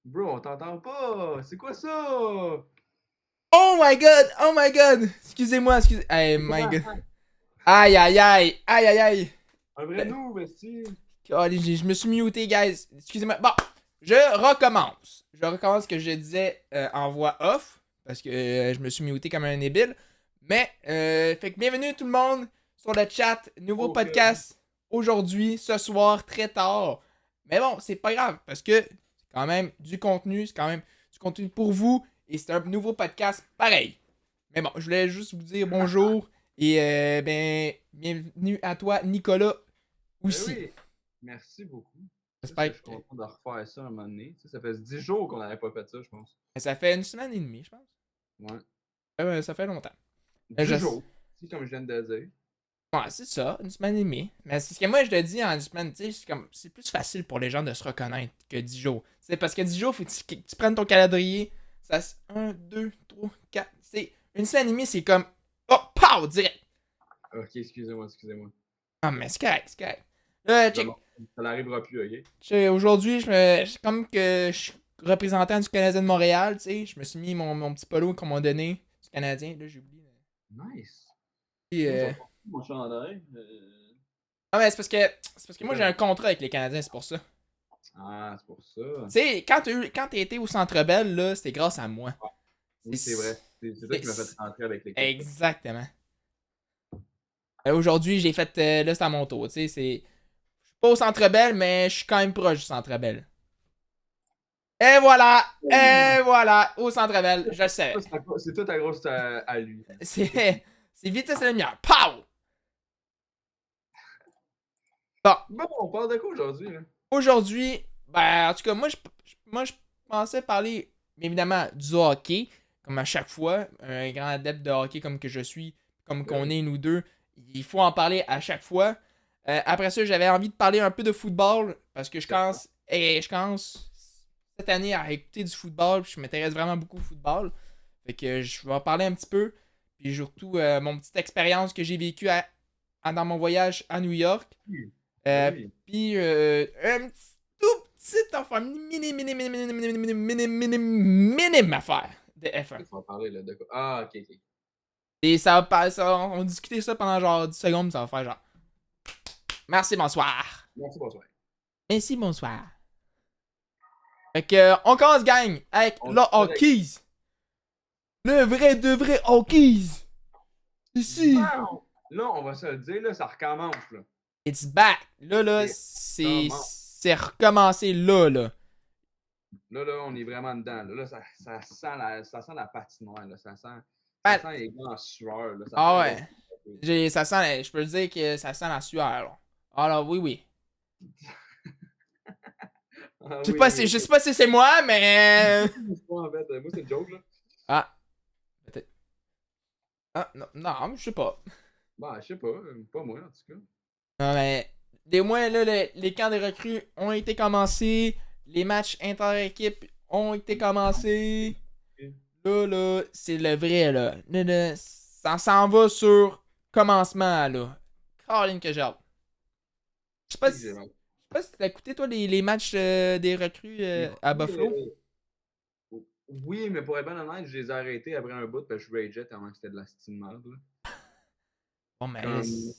Bro, on t'entend pas! C'est quoi ça? Oh my god! Oh my god! Excusez-moi, excusez. Hey, C'est my quoi? god. Aïe, aïe, aïe! Aïe, aïe, aïe! Un vrai nous, merci! Allez, je me suis muté, guys. Excusez-moi. Bon, je recommence. Je recommence ce que je disais en voix off. Parce que je me suis muté comme un débile. Mais, fait que bienvenue tout le monde sur le chat. Nouveau Ok. podcast aujourd'hui, ce soir, très tard. Mais bon, c'est pas grave. Parce que c'est quand même du contenu. C'est quand même du contenu pour vous. Et c'est un nouveau podcast pareil. Mais bon, je voulais juste vous dire bonjour. Et ben, bienvenue à toi, Nicolas, Ben aussi. oui, merci beaucoup. Je J'espère suis que content de refaire ça un moment donné. Ça fait 10 jours qu'on n'avait pas fait ça, je pense. ça fait une semaine et demie, je pense. Ouais. Ça fait longtemps. Je... 10 jours, si comme je viens de le dire. Ouais, c'est ça, une semaine et demie. Mais c'est ce que moi je te dis en une semaine, tu sais, c'est plus facile pour les gens de se reconnaître que 10 jours. C'est parce que 10 jours, faut que tu prennes ton calendrier. Ça, 1, 2, 3, 4. C'est une semaine et demie, c'est comme. Oh, pow, direct. Ok, excusez-moi. Ah, mais c'est correct, c'est correct. Là, Ça check. n'arrivera plus, ok? Aujourd'hui, comme que je suis représentant du Canadien de Montréal, tu sais, je me suis mis mon petit polo qu'on m'a donné du Canadien. Là, j'ai oublié. Nice. Puis, Moi, je vais prendre mon chandail. ah, mais c'est parce que moi j'ai un contrat avec les Canadiens, c'est pour ça. Ah, c'est pour ça. Tu sais, quand t'as été au Centre Bell, là, c'était grâce à moi. Ouais. Oui, c'est C'est vrai. C'est toi qui m'as fait rentrer avec l'équipe. exactement. Aujourd'hui, j'ai fait. Là, c'est à mon tour. Tu sais, c'est. Je suis pas au Centre Bell, mais je suis quand même proche du Centre Bell. Et voilà! Et voilà! Au Centre Bell, je le savais. C'est toi ta grosse à lui. C'est vitesse la lumière. Pow! Bon, Bon, on parle de quoi aujourd'hui, là? aujourd'hui, ben, en tout cas, moi, je pensais parler, évidemment, du hockey, comme à chaque fois. Un grand adepte de hockey comme que je suis, comme Ben qu'on oui. est nous deux. Il faut en parler à chaque fois. Après ça, j'avais envie de parler un peu de football, parce que je commence cette année à écouter du football, puis je m'intéresse vraiment beaucoup au football. Fait que je vais en parler un petit peu, puis surtout mon petite expérience que j'ai vécue dans mon voyage à New York. Oui. Ben Euh, oui. Puis un tout petit affaire, minime affaire de Tu F1. vas parler là, de quoi? Ah, ok. Et ça va pas, on va discuter ça pendant genre 10 secondes, ça va faire genre merci, bonsoir. Merci, bonsoir. Merci, bonsoir. Fait que, on commence, gang, avec On le se connecte. Hawkeys. Le vrai de vrai Hawkeys. Ici. Bon! Là, on va se le dire, là, ça recommence, là. It's back. Là, C'est comment? c'est recommencé là. Là, on est vraiment dedans. Là, ça sent la patinoire, là. Ça Man, sent les gars en sueur, là. Ça ah paraît ouais. Ça sent, je peux le dire que ça sent la sueur, là. Ah là, oui, oui. Ah Je sais oui, pas oui, si, je sais oui. pas si c'est moi, mais. C'est pas, en fait. Moi, c'est une joke, là. Ah, peut-être. Ah, non, non, je sais pas. Bah, je sais pas. Pas moi, en tout cas. Non, mais. Des moins, là, les camps des recrues ont été commencés. Les matchs inter-équipes ont été commencés. Là, c'est le vrai, là. Là, ça s'en va sur commencement, là. Caroline que j'ai hâte. Je sais pas C'est que si. j'ai Je sais pas si t'as écouté, toi, les matchs des recrues à écouté, Buffalo. oui, mais pour être bien honnête, je les ai arrêtés après un bout parce que je rageais tellement que c'était de la style merde, là. Bon, mais là, Comme, c'est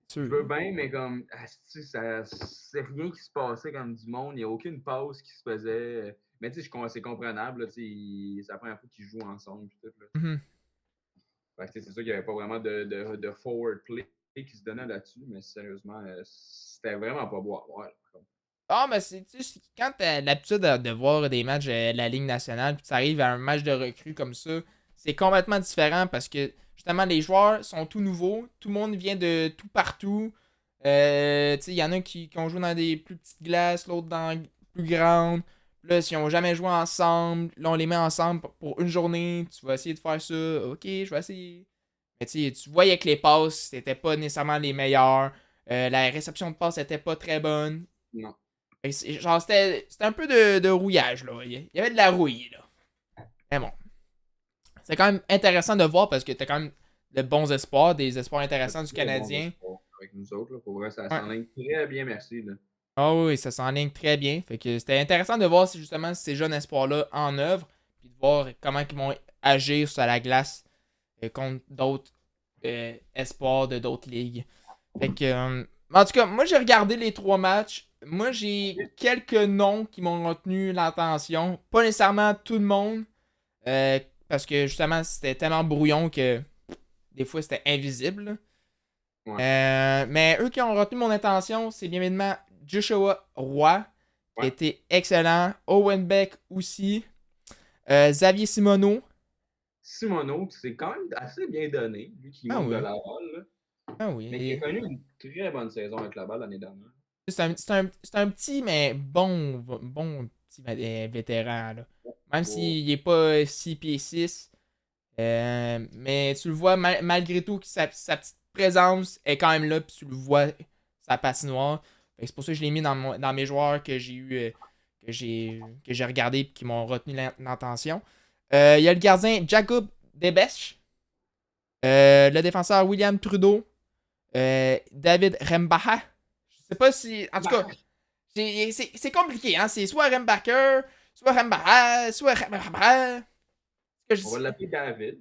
je sûr. veux bien, mais comme, asti, c'est rien qui se passait comme du monde. Il n'y a aucune pause qui se faisait. Mais tu sais, c'est comprenable, là, tu sais, c'est la première fois qu'ils jouent ensemble. Pis tout, là. Mhm. Fait que, c'est sûr qu'il n'y avait pas vraiment de forward play qui se donnait là-dessus, mais sérieusement, c'était vraiment pas beau à voir. Ah, mais tu sais, quand t'as l'habitude de voir des matchs de la Ligue nationale, puis tu arrives à un match de recrue comme ça, c'est complètement différent parce que justement, les joueurs sont tout nouveaux, tout le monde vient de tout partout. Tu sais, il y en a qui ont joué dans des plus petites glaces, l'autre dans plus grandes. Là, s'ils ont jamais joué ensemble, là, on les met ensemble pour une journée. Tu vas essayer de faire ça. Ok, je vais essayer. Mais tu voyais que les passes, c'était pas nécessairement les meilleures. La réception de passes était pas très bonne. Non. Genre, c'était un peu de rouillage, là. Il y avait de la rouille, là. Mais bon. C'est quand même intéressant de voir parce que t'as quand même de bons espoirs, des espoirs intéressants du Très bon Canadien. espoir avec nous autres, là. Pour vrai, ça Ouais. s'enligne très bien, merci, là. Ah oui, ça s'enligne très bien. Fait que c'était intéressant de voir si justement ces jeunes espoirs-là en œuvre, puis de voir comment ils vont agir sur la glace contre d'autres espoirs de d'autres ligues. Fait que, en tout cas, moi j'ai regardé les 3 matchs. Moi j'ai quelques noms qui m'ont retenu l'attention. Pas nécessairement tout le monde, parce que justement c'était tellement brouillon que des fois c'était invisible. Ouais. Mais eux qui ont retenu mon attention, c'est bien évidemment Joshua Roy, qui a Ouais. été excellent. Owen Beck aussi. Xavier Simoneau. Simoneau, qui s'est quand même assez bien donné, lui qui Ah monte de oui. Laval, là, Ah mais qui a oui. connu une très bonne saison avec Laval l'année dernière. C'est un petit, mais bon petit vétéran. Là. Même Oh. s'il n'est pas 6 pieds 6. Mais tu le vois, malgré tout, que sa petite présence est quand même là. Puis tu le vois, sa patinoire. Fait que c'est pour ça que je l'ai mis dans mes joueurs que j'ai eu. Que j'ai regardé et qui m'ont retenu l'attention. Il y a le gardien Jacob Debesch. Le défenseur William Trudeau. David Rembaha. Je sais pas si. En tout cas, c'est compliqué. Hein? C'est soit Rembacher, soit Rembaha, soit Rembaha. On va l'appeler David.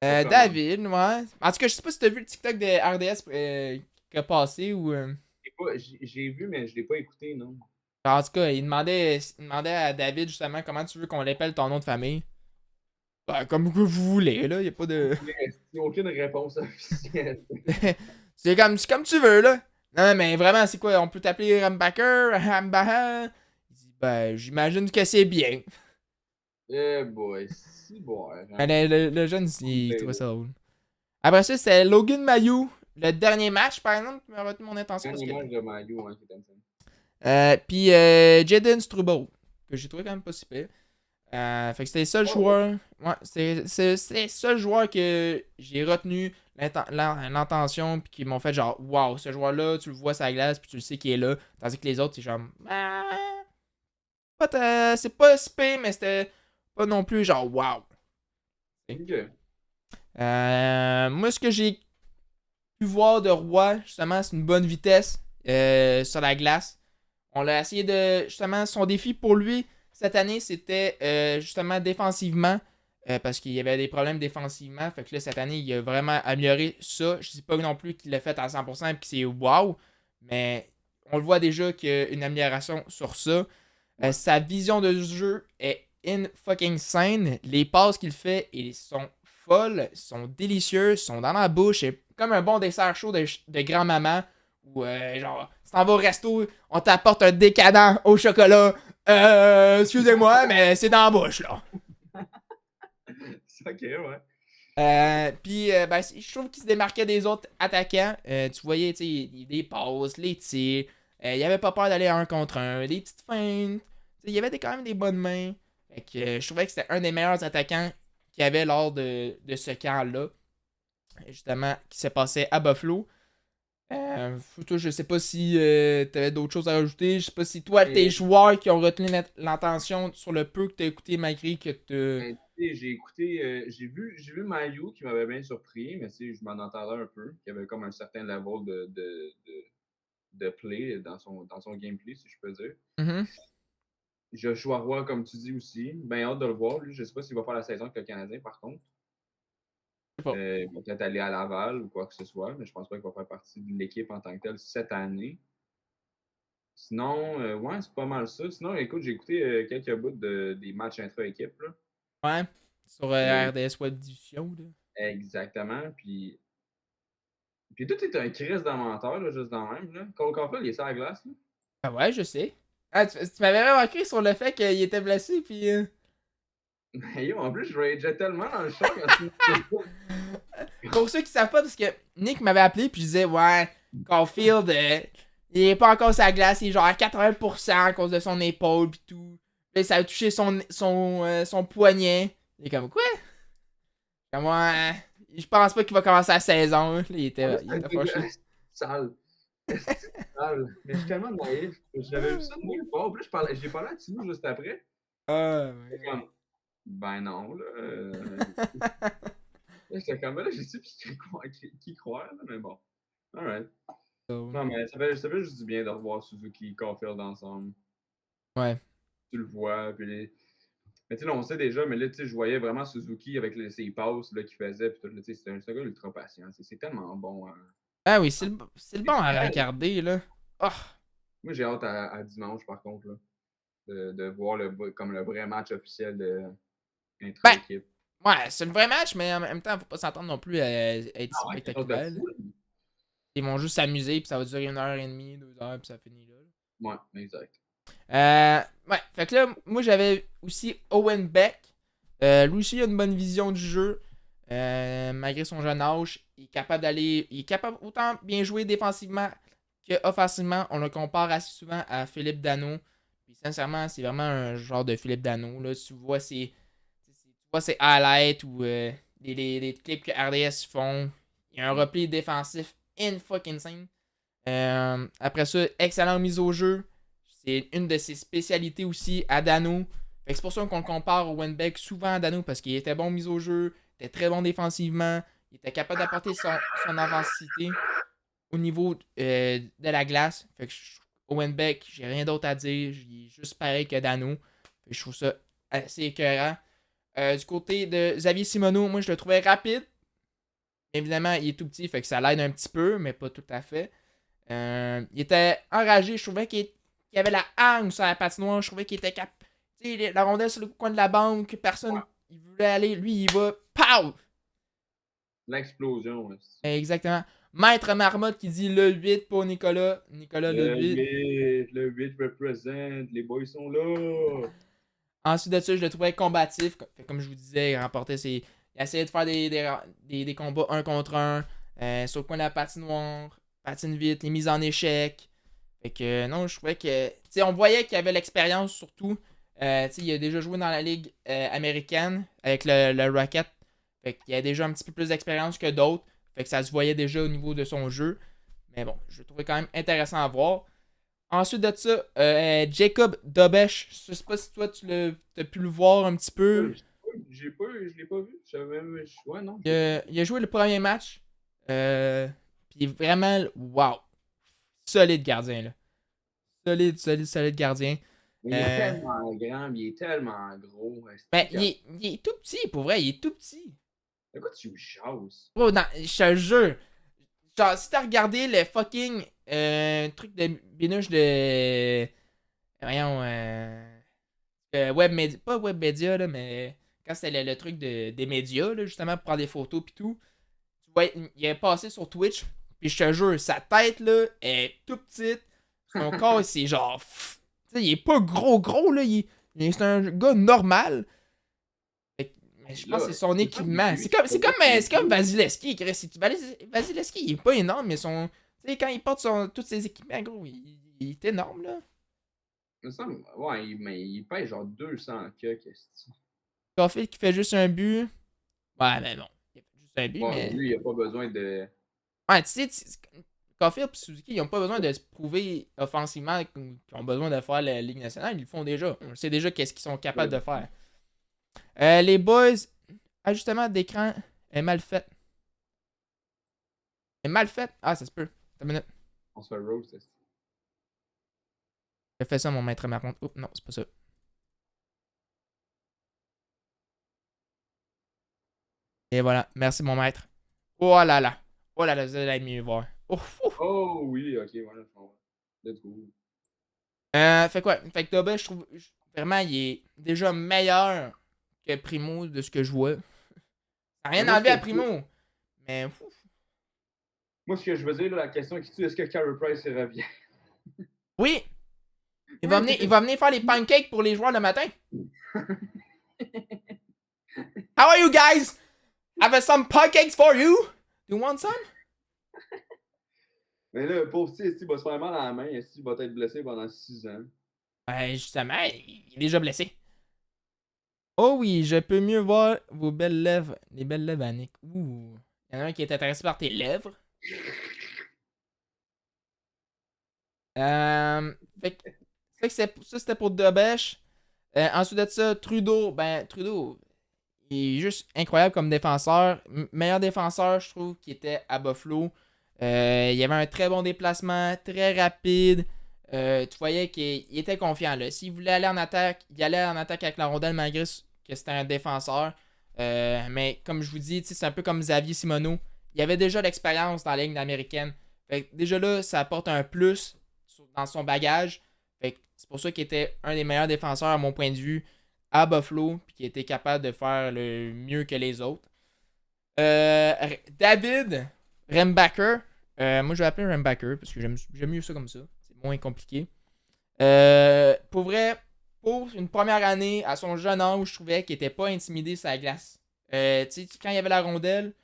David, ouais. En tout cas, je sais pas si t'as vu le TikTok de RDS qui a passé ou. J'ai vu, mais je l'ai pas écouté, non. En tout cas, il demandait à David justement comment tu veux qu'on l'appelle ton nom de famille. Ben, comme que vous voulez, là. Y a pas de. Il n'y a aucune réponse officielle. c'est comme tu veux, là. Non, mais vraiment, c'est quoi? On peut t'appeler Rambacker, Rambaha? Il dit, ben, j'imagine que c'est bien. Eh boy, si bon, hein. Mais le jeune, il trouvait ça drôle. Après ça, c'est Logan Mayou. Le dernier match, par exemple, qui m'a retenu mon attention. Un Parce que... image de Mario, hein, qui est comme ça. Puis Jaden Strubo, que j'ai trouvé quand même pas si pire. Fait que c'était le seul Oh, ouais. joueur. Ouais, c'est le seul joueur que j'ai retenu l'intention puis qui m'ont fait genre waouh, ce joueur-là, tu le vois sur la glace puis tu le sais qu'il est là. Tandis que les autres, c'est genre c'est pas si pire, mais c'était pas non plus genre waouh. Ok. Moi, ce que j'ai pu voir de Roy, justement, c'est une bonne vitesse sur la glace. On l'a essayé de. Justement, son défi pour lui cette année, c'était justement défensivement. Parce qu'il y avait des problèmes défensivement. Fait que là, cette année, il a vraiment amélioré ça. Je dis pas non plus qu'il l'a fait à 100% et que c'est wow. Mais on le voit déjà qu'il y a une amélioration sur ça. Ouais. Sa vision de jeu est in fucking scène. Les passes qu'il fait, ils sont folles, sont délicieuses, sont dans la bouche. C'est comme un bon dessert chaud de grand-maman. Ou genre, tu t'en vas au resto, on t'apporte un décadent au chocolat. Excusez-moi, mais c'est dans la bouche, là. C'est ok, ouais. Puis, ben, je trouve qu'il se démarquait des autres attaquants. Tu voyais, tu sais, les passes, les tirs. Il avait pas peur d'aller un contre un, des petites feintes. Il y avait quand même des bonnes mains. Fait que, je trouvais que c'était un des meilleurs attaquants qu'il y avait lors de ce camp-là. Justement, qui s'est passé à Buffalo. Toi, je sais pas si t'avais d'autres choses à rajouter. Je sais pas si toi, tes Et, joueurs qui ont retenu l'attention sur le peu que t'as écouté malgré que t'as. tu sais, j'ai écouté, j'ai vu Mayu qui m'avait bien surpris, mais tu sais, je m'en entendais un peu, qui avait comme un certain level de play dans son gameplay, si je peux dire. Mhm. Joshua Roy, comme tu dis aussi, bien hâte de le voir. Lui, je sais pas s'il va faire la saison avec le Canadien, par contre. Je sais pas. Il va peut-être aller à Laval ou quoi que ce soit, mais je pense pas qu'il va faire partie de l'équipe en tant que telle cette année. Sinon, ouais, c'est pas mal ça. Sinon, écoute, j'ai écouté quelques bouts des matchs intra-équipe. Là. Ouais. Sur Le- RDS Web Diffusion, là. Exactement. Puis toi, t'es un Chris de menteur, là, juste dans le même. Là. Cole Caulfield, il est sur la glace. Là. Ah ouais, je sais. Ah, tu m'avais remarqué sur le fait qu'il était blessé, puis. Mais yo, en plus, je rageais tellement dans le show quand tu me disais Pour ceux qui savent pas, parce que Nick m'avait appelé, puis je disais, ouais, Caulfield, il est pas encore sur la glace, il est genre à 80% à cause de son épaule, puis tout. Puis ça a touché son poignet. Il est comme, quoi? Comme, ouais, je pense pas qu'il va commencer la saison. Là, il était fâché. sale. C'est sale. Mais je suis tellement naïf. J'avais vu ça de nulle part. Puis là, j'ai parlé à Tino juste après. Ah, J'étais ouais. comme, ben non, là. Là, j'étais comme, là, j'ai su qui croire, là, mais bon. Alright. Non, mais ça fait juste du bien de revoir Suzuki et Caulfield ensemble. Ouais. Tu le vois, puis mais tu sais, là, on sait déjà, mais là, tu sais, je voyais vraiment Suzuki avec ses passes qu'il faisait, puis tout, tu sais, c'est un gars ultra patient. C'est tellement bon. Hein. Ah oui, c'est le bon à Nickel. regarder, là. Oh. Moi, j'ai hâte à dimanche, par contre, là, de voir comme le vrai match officiel de Ben, intra-équipe. ouais, c'est le vrai match, mais en même temps, faut pas s'attendre non plus à être Ah ouais, quelque chose de spectaculaire. Là. fou. Ils vont juste s'amuser, puis ça va durer 1h30, 2h, puis ça finit là. Ouais, exact. Ouais, fait que là, moi j'avais aussi Owen Beck. Lui aussi, il a une bonne vision du jeu. Malgré son jeune âge, il est capable d'aller. Il est capable autant bien jouer défensivement que offensivement. On le compare assez souvent à Philippe Dano. Puis sincèrement, c'est vraiment un genre de Philippe Dano. Là. Tu vois ses highlights ou les clips que RDS font. Il y a un repli défensif in fucking insane. Après ça, excellent mise au jeu. C'est une de ses spécialités aussi à Dano. C'est pour ça qu'on le compare au Wenbeck souvent à Dano parce qu'il était bon mise au jeu, il était très bon défensivement, il était capable d'apporter son avancité au niveau de la glace. Fait que Owen Beck, j'ai rien d'autre à dire. Il est juste pareil que Dano. Fait que je trouve ça assez écœurant. Du côté de Xavier Simoneau, moi je le trouvais rapide. Évidemment, il est tout petit, fait que ça l'aide un petit peu, mais pas tout à fait. Il était enragé. Je trouvais qu'il avait la hargne sur la patinoire. Je trouvais qu'il était capable. Tu sais, la rondelle sur le coin de la banque, personne il voulait aller. Lui, il va. Pow! L'explosion. Exactement. Maître Marmotte qui dit le 8 pour Nicolas. Nicolas le 8. Le 8 représente. Les boys sont là. Ensuite de ça, je le trouvais combatif. Comme je vous disais, il essayait de faire des combats 1 contre 1. Sur le coin de la patinoire. Patine vite, les mises en échec. Fait que non, je trouvais que. Tu sais, on voyait qu'il avait l'expérience surtout. Tu sais, il a déjà joué dans la ligue américaine avec le Rocket. Fait qu'il a déjà un petit peu plus d'expérience que d'autres. Fait que ça se voyait déjà au niveau de son jeu. Mais bon, je le trouvais quand même intéressant à voir. Ensuite de ça, Jacob Dobesch. Je sais pas si toi tu as pu le voir un petit peu. Ouais, je l'ai pas vu. Ouais, non. Il a joué le premier match. Puis vraiment, wow. Solide gardien là. Solide gardien. Il est tellement grand, il est tellement gros. Ben, il est tout petit, pour vrai, il est tout petit. De quoi tu me chasses? Bro, je te jure. Genre, si t'as regardé le fucking truc de binouche de. Voyons, pas Webmedia, là, mais quand c'était le truc des médias, là, justement, pour prendre des photos pis tout, tu vois, il est passé sur Twitch, puis je te jure, sa tête, là, est tout petite. Son corps, c'est genre. Tu sais, il est pas gros, là. C'est un gars normal. Mais je pense que c'est son équipement. C'est comme Vasilevski. Vasilevski, il est pas énorme, mais son. Tu sais, quand il porte tous ses équipements, gros, il est énorme, là. Il me semble, ouais, mais il pèse genre 200 qu'est-ce que Caulfield qui fait juste un but. Ouais, mais bon. Il fait juste un but, ouais, mais. lui, il a pas besoin de. Ouais, tu sais, Caulfield et Suzuki, ils ont pas besoin de se prouver offensivement qu'ils ont besoin de faire la Ligue nationale. Ils le font déjà. On sait déjà qu'est-ce qu'ils sont capables de faire. Les boys, ajustement d'écran est mal fait. Est mal fait. Ah, ça se peut. Attends une minute. On se fait roast. J'ai fait ça, mon maître Marmont. Oups, non, c'est pas ça. Et voilà. Merci, mon maître. Oh là là. Oh là là, vous allez mieux voir. Ouf, ouf. Oh oui, ok, voilà, je comprends. Let's go. Fait quoi? Fait que Toba, je trouve vraiment, il est déjà meilleur que Primo de ce que je vois. Ça n'a Mais rien enlevé à Primo. Mais ouf. moi, ce que je veux dire, là, la question qui tue, est-ce que Carey Price revient? Oui! Il va venir faire les pancakes pour les joueurs le matin. How are you guys? I have some pancakes for you. Do you want some? Mais là, pauvre petit, il va se faire mal à la main, il va être blessé pendant 6 ans. Justement, il est déjà blessé. Oh oui, je peux mieux voir vos belles lèvres. Les belles lèvres, Annick. Ouh. Il y en a un qui est intéressé par tes lèvres. Fait que ça, c'était pour Dobesch. Ensuite de ça, Trudeau. Ben, Trudeau, il est juste incroyable comme défenseur. Meilleur défenseur, je trouve, qui était à Buffalo. Il avait un très bon déplacement, très rapide. Tu voyais qu'il était confiant. Là. S'il voulait aller en attaque, il allait en attaque avec la rondelle malgré que c'était un défenseur. Mais comme je vous dis, c'est un peu comme Xavier Simoneau. Il avait déjà l'expérience dans la ligne américaine. Fait que déjà là, ça apporte un plus dans son bagage. Fait que c'est pour ça qu'il était un des meilleurs défenseurs à mon point de vue à Buffalo, puis qui était capable de faire le mieux que les autres. David Rembacker. Moi, je vais l'appeler Rembacker parce que j'aime mieux ça comme ça. C'est moins compliqué. Pour vrai, pour une première année, à son jeune âge, je trouvais qu'il était pas intimidé sur la glace. Quand il y avait la rondelle,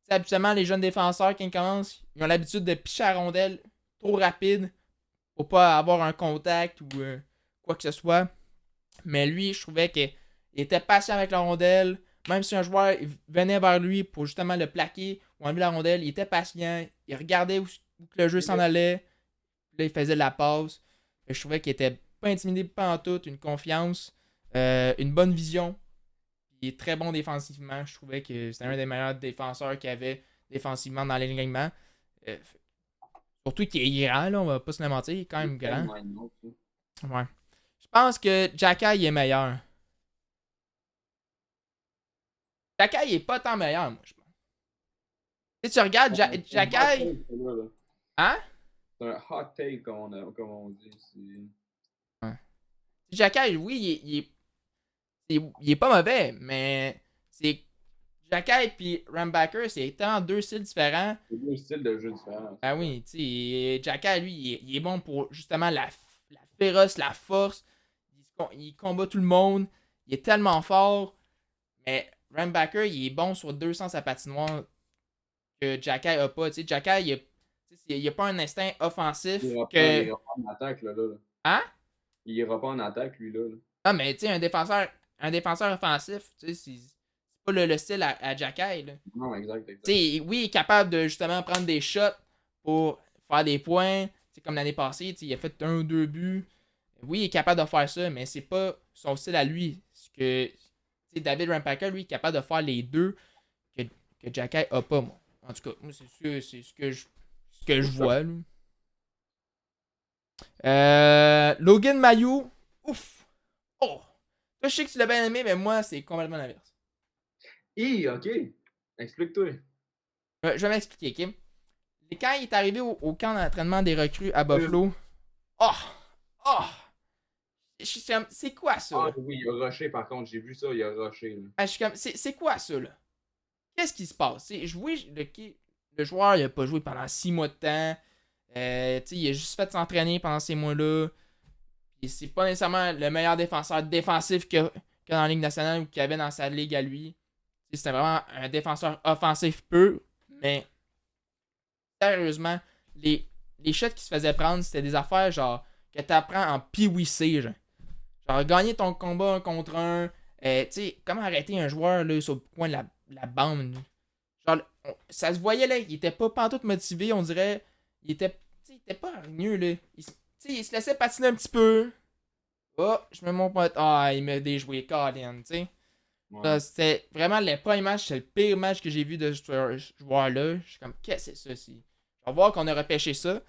habituellement, les jeunes défenseurs, quand ils commencent, ils ont l'habitude de picher la rondelle trop rapide pour pas avoir un contact ou quoi que ce soit. Mais lui, je trouvais qu'il était patient avec la rondelle. Même si un joueur venait vers lui pour justement le plaquer ou enlever la rondelle, il était patient. Il regardait où le jeu s'en allait. Là, il faisait la passe. Je trouvais qu'il était pas intimidé pas en tout, une confiance, une bonne vision. Il est très bon défensivement. Je trouvais que c'était un des meilleurs défenseurs qu'il y avait défensivement dans l'alignement. Euh, Surtout qu'il est grand, là, on va pas se le mentir. Il est quand même grand. Ouais. Je pense que Jacky est meilleur. Jacky est pas tant meilleur, moi, je pense. Tu regardes Jacky. Hein? C'est un hot take, comme on dit. Ouais. Jacky, oui, il est pas mauvais, mais c'est Jacky et Rambacker, c'est tellement deux styles différents. C'est deux styles de jeu différents. Ah oui, tu sais, Jacky, lui, il est bon pour justement la féroce, la force. Il combat tout le monde. Il est tellement fort. Mais Rambacker, il est bon sur deux sens à patinoire que Jacky a pas. Tu sais, Jacky, il a pas un instinct offensif Il que. ira pas en attaque, là. Hein? Il ira pas en attaque, lui, là. Ah, mais tu sais, un défenseur offensif, tu sais, c'est pas le style à Jacky, là. Non, exact. Tu sais, oui, il est capable de justement prendre des shots pour faire des points. C'est comme l'année passée, il a fait un ou deux buts. Oui, il est capable de faire ça, mais c'est pas son style à lui. Ce que David Rampacker, lui, est capable de faire les deux que Jacky a pas, moi. En tout cas, moi, c'est ce que je vois. Là. Logan Mayou, ouf. Oh. Toi, je sais que tu l'as bien aimé, mais moi, c'est complètement l'inverse. OK. Explique-toi. Je vais m'expliquer, Kim. Quand il est arrivé au camp d'entraînement des recrues à Buffalo, oh! Oh! C'est quoi ça? Ah Là? oui, il a rushé, par contre. J'ai vu ça, il a rushé. Là. Je suis comme, c'est quoi ça, là? Qu'est-ce qui se passe? Le joueur, il a pas joué pendant 6 mois de temps. Il a juste fait s'entraîner pendant ces mois-là. Puis c'est pas nécessairement le meilleur défenseur défensif que dans la Ligue nationale ou qu'il avait dans sa ligue à lui. C'était vraiment un défenseur offensif peu, mais sérieusement, les shots qui se faisaient prendre, c'était des affaires genre que t'apprends en PWC, genre gagner ton combat un contre un. Tu sais, comment arrêter un joueur là, sur le coin de la bande. Genre, ça se voyait là, il était pas pantoute motivé, on dirait. Il était pas hargneux là. Il se laissait patiner un petit peu. Oh, je me montre pas. Ah, il m'a déjoué, Colin, tu sais. Ouais. C'était vraiment le premier match, c'est le pire match que j'ai vu de ce joueur-là. Je suis comme, qu'est-ce que c'est ça? Je vais voir qu'on a repêché ça.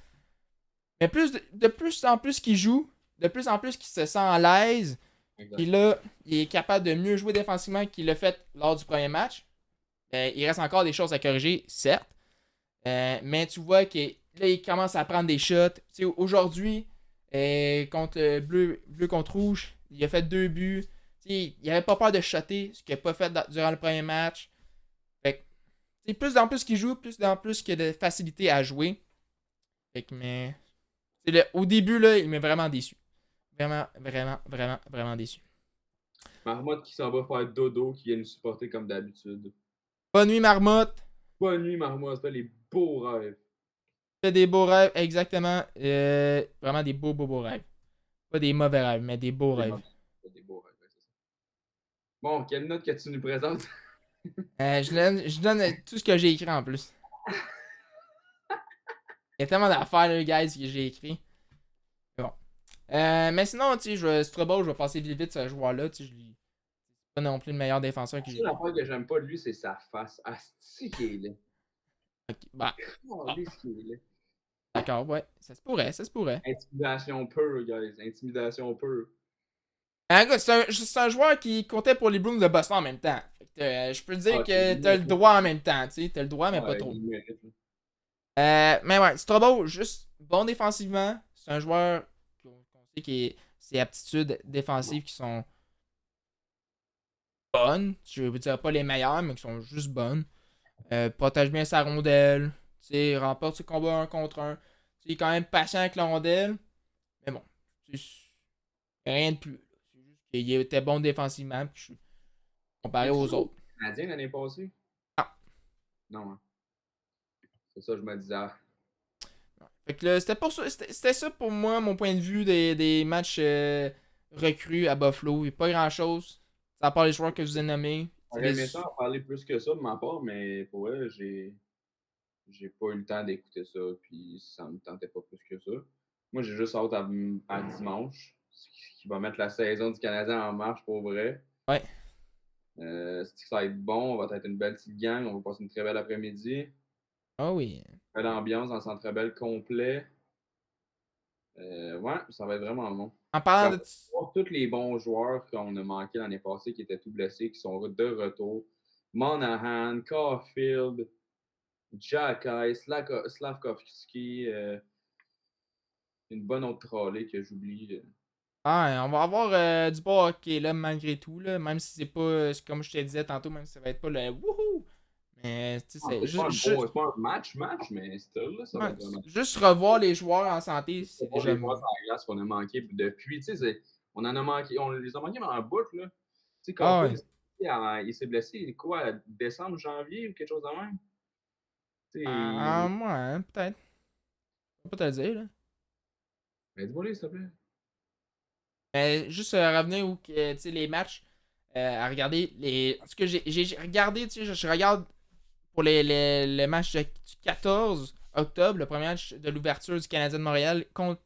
Mais de plus en plus qu'il joue, de plus en plus qu'il se sent à l'aise, puis là, il est capable de mieux jouer défensivement qu'il l'a fait lors du premier match. Il reste encore des choses à corriger, certes. Mais tu vois que là, il commence à prendre des shots. Tu sais, aujourd'hui, contre bleu contre rouge, il a fait 2 buts. Tu sais, il avait pas peur de shotter, ce qu'il n'a pas fait durant le premier match. Fait que, plus en plus qu'il joue, plus en plus qu'il a de facilité à jouer. Fait que, mais. Au début, là, il m'a vraiment déçu. Vraiment, vraiment, vraiment, vraiment déçu. Marmotte qui s'en va faire dodo, qui vient nous supporter comme d'habitude. Bonne nuit, Marmotte. Bonne nuit, Marmotte. Fais les beaux rêves. Fais des beaux rêves, exactement. Vraiment des beaux, beaux, beaux rêves. Pas des mauvais rêves, mais des beaux rêves. Des beaux rêves, c'est ça. Bon, quelle note que tu nous présentes? Je donne tout ce que j'ai écrit en plus. Il y a tellement d'affaires, là, guys, que j'ai écrit. Bon. Mais sinon, tu sais, c'est trop beau, je vais passer vite vite ce joueur-là. Tu sais, pas non plus le meilleur défenseur que j'ai. La l'affaire que j'aime pas de lui, c'est sa face. Asti qu'il est laid. Ok, bah, Oh, bon, les skills. d'accord, ouais. Ça se pourrait, ça se pourrait. Intimidation pure, guys. Intimidation pure. Un gars, c'est un joueur qui comptait pour les Bruins de Boston en même temps. Fait que, je peux te dire Ah, ok, que il t'as le mérite. droit en même temps, tu sais. T'as le droit, mais pas Ouais, trop. il mérite. Mais ouais, Strobo, juste bon défensivement. C'est un joueur qu'on sait qui ses aptitudes défensives qui sont bonnes. Je veux dire pas les meilleures, mais qui sont juste bonnes. Protège bien sa rondelle. Tu sais, remporte ses combats un contre un. Tu sais, il est quand même patient avec la rondelle. Mais bon, rien de plus. C'est juste qu'il était bon défensivement comparé Es-tu aux joué au autres. Canadien l'année passée? Ah. Non, hein. C'est ça, je me disais. Ah, Fait que là, c'était ça pour moi, mon point de vue des matchs recrues à Buffalo. Il n'y a pas grand chose. À part les joueurs que je vous ai nommés. j'aurais Les... aimé ça en parler plus que ça de ma part, mais pour vrai, j'ai pas eu le temps d'écouter ça, puis ça me tentait pas plus que ça. Moi, j'ai juste hâte à dimanche, ce qui va mettre la saison du Canadien en marche pour vrai. Ouais. Ça va être bon, on va être une belle petite gang, on va passer une très belle après-midi. Ah oui. Belle ambiance dans le Centre Bell complet. Ouais, ça va être vraiment bon. En Puis parlant on va de. voir tous les bons joueurs qu'on a manqués l'année passée, qui étaient tout blessés, qui sont de retour. Monahan, Caulfield, Jacky, Slavkovski, une bonne autre trolley que j'oublie. Ah, on va avoir du bon hockey là, malgré tout. Là, même si c'est pas, comme je te disais tantôt, même si ça va être pas le wouhou. Mais tu sais, Ah, c'est pas un match, mais still, là, ça va ouais, être vraiment. juste revoir les joueurs en santé, On c'est va voir déjà les joueurs mieux. sur la glace qu'on a manqué depuis. Tu sais, on en a manqué, on les a manqués dans un bout, là. Tu sais, Ah Caulfield, ouais. il s'est blessé, quoi, décembre, janvier ou quelque chose de même? Tu Ah, sais, moi, hein, peut-être. On peut te le dire, là. mais dis-moi, s'il te plaît. Mais juste revenir où tu sais, les matchs, à regarder les. Parce que j'ai regardé, tu sais, je regarde pour les matchs du 14 octobre, le premier match de l'ouverture du Canadien de Montréal contre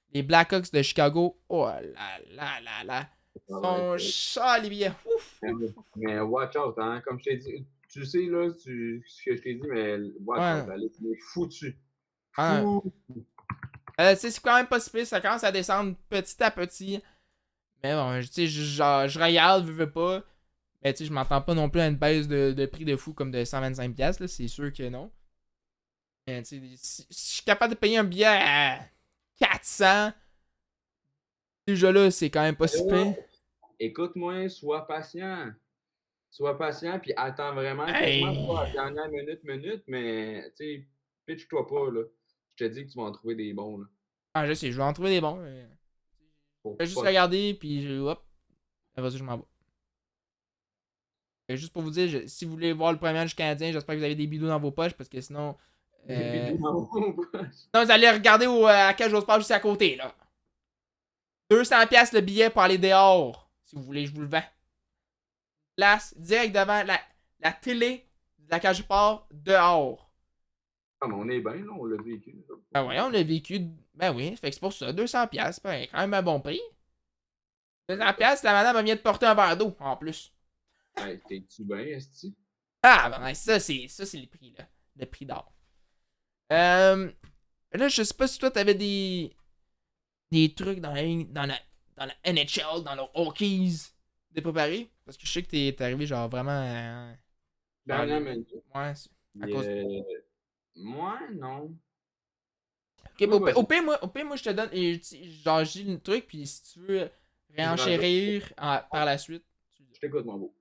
les Blackhawks de Chicago. Oh là là là là. Ça Ils va sont être. chats les billets. Ouf, ouf. Mais watch out, hein. Comme je t'ai dit, tu sais, là, ce que je t'ai dit, mais watch Ouais, out. La Ligue est foutue. ouais. Fou. C'est quand même pas si pire, ça commence à descendre petit à petit. Mais bon, tu sais, je regarde, veux pas. Mais tu sais, je m'entends pas non plus à une baisse de prix de fou comme de 125$, là, c'est sûr que non. Mais tu sais, si je suis capable de payer un billet à 400, déjà là, c'est quand même pas si pire. Écoute-moi, sois patient. Sois patient, puis attends vraiment quasiment Hey. pas à la dernière minute, mais tu sais, pitch-toi pas, là. Je te dis que tu vas en trouver des bons, là. Ah, je sais, je vais en trouver des bons. Faut Je vais juste pas. regarder, puis hop, vas-y, je m'en vais. Juste pour vous dire, si vous voulez voir le premier match canadien, j'espère que vous avez des bidous dans vos poches, parce que sinon. Des bidous dans mon poche. Sinon, vous allez regarder à Cage au Sport juste à côté, là. 200$ le billet pour aller dehors. Si vous voulez, je vous le vends. Place direct devant la télé de la Cage au Sport dehors. Ah, mais on est bien, là, on l'a vécu. Ben voyons, on l'a vécu. Ben oui, fait que c'est pour ça. 200$, c'est quand même un bon prix. 200$, la madame vient de porter un verre d'eau, en plus. Hey, t'es-tu bien, esti? Ah, ben ça c'est le prix, là. Le prix d'or. Là, je sais pas si toi, t'avais des trucs dans la NHL, dans le Hokies, de préparer. Parce que je sais que t'es arrivé, genre, vraiment. Genre, Dernière minute. ouais, à Puis, cause. moi, non. Ok, Oui, bon, vas-y. au pire, moi, je te donne. Genre, je dis le truc, puis si tu veux Je rajoute. réenchérir par la suite. Tu le dis. Je t'écoute, mon beau.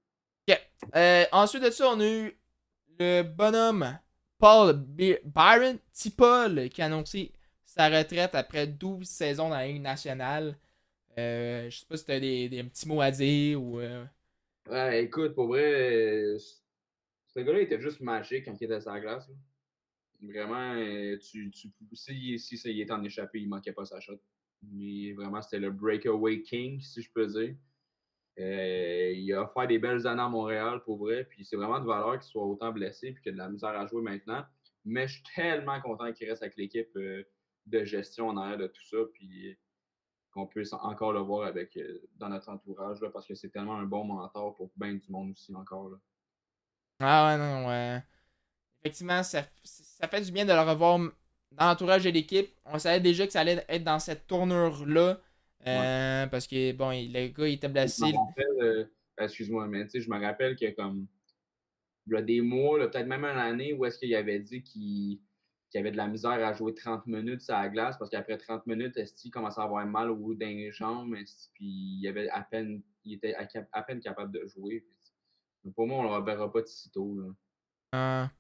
Ok. Ensuite de ça, on a eu le bonhomme Byron Tipol qui a annoncé sa retraite après 12 saisons dans la Ligue nationale. Je sais pas si t'as des petits mots à dire ou. Ouais, écoute, pour vrai, ce gars-là était juste magique quand il était sur la glace, là. Vraiment, si ça y était en échappé, il manquait pas sa shot. Mais vraiment, c'était le breakaway king, si je peux dire. Il a fait des belles années à Montréal, pour vrai. Puis c'est vraiment de valeur qu'il soit autant blessé puis qu'il a de la misère à jouer maintenant. Mais je suis tellement content qu'il reste avec l'équipe de gestion en arrière de tout ça. Puis qu'on puisse encore le voir dans notre entourage, là, parce que c'est tellement un bon mentor pour bien du monde aussi encore. Là. Ah ouais, non, ouais. Effectivement, ça fait du bien de le revoir dans l'entourage de l'équipe. On savait déjà que ça allait être dans cette tournure-là. Ouais. Parce que, bon, le gars, il était Je me blessé. rappelle, excuse-moi, mais tu sais, je me rappelle que comme il y a des mois, là, peut-être même une année, où est-ce qu'il avait dit qu'il avait de la misère à jouer 30 minutes sur la glace parce qu'après 30 minutes, il commençait à avoir mal au bout d'un jambes, puis il était à peine capable de jouer. Mais pour moi, on ne le reverra pas de sitôt. Là.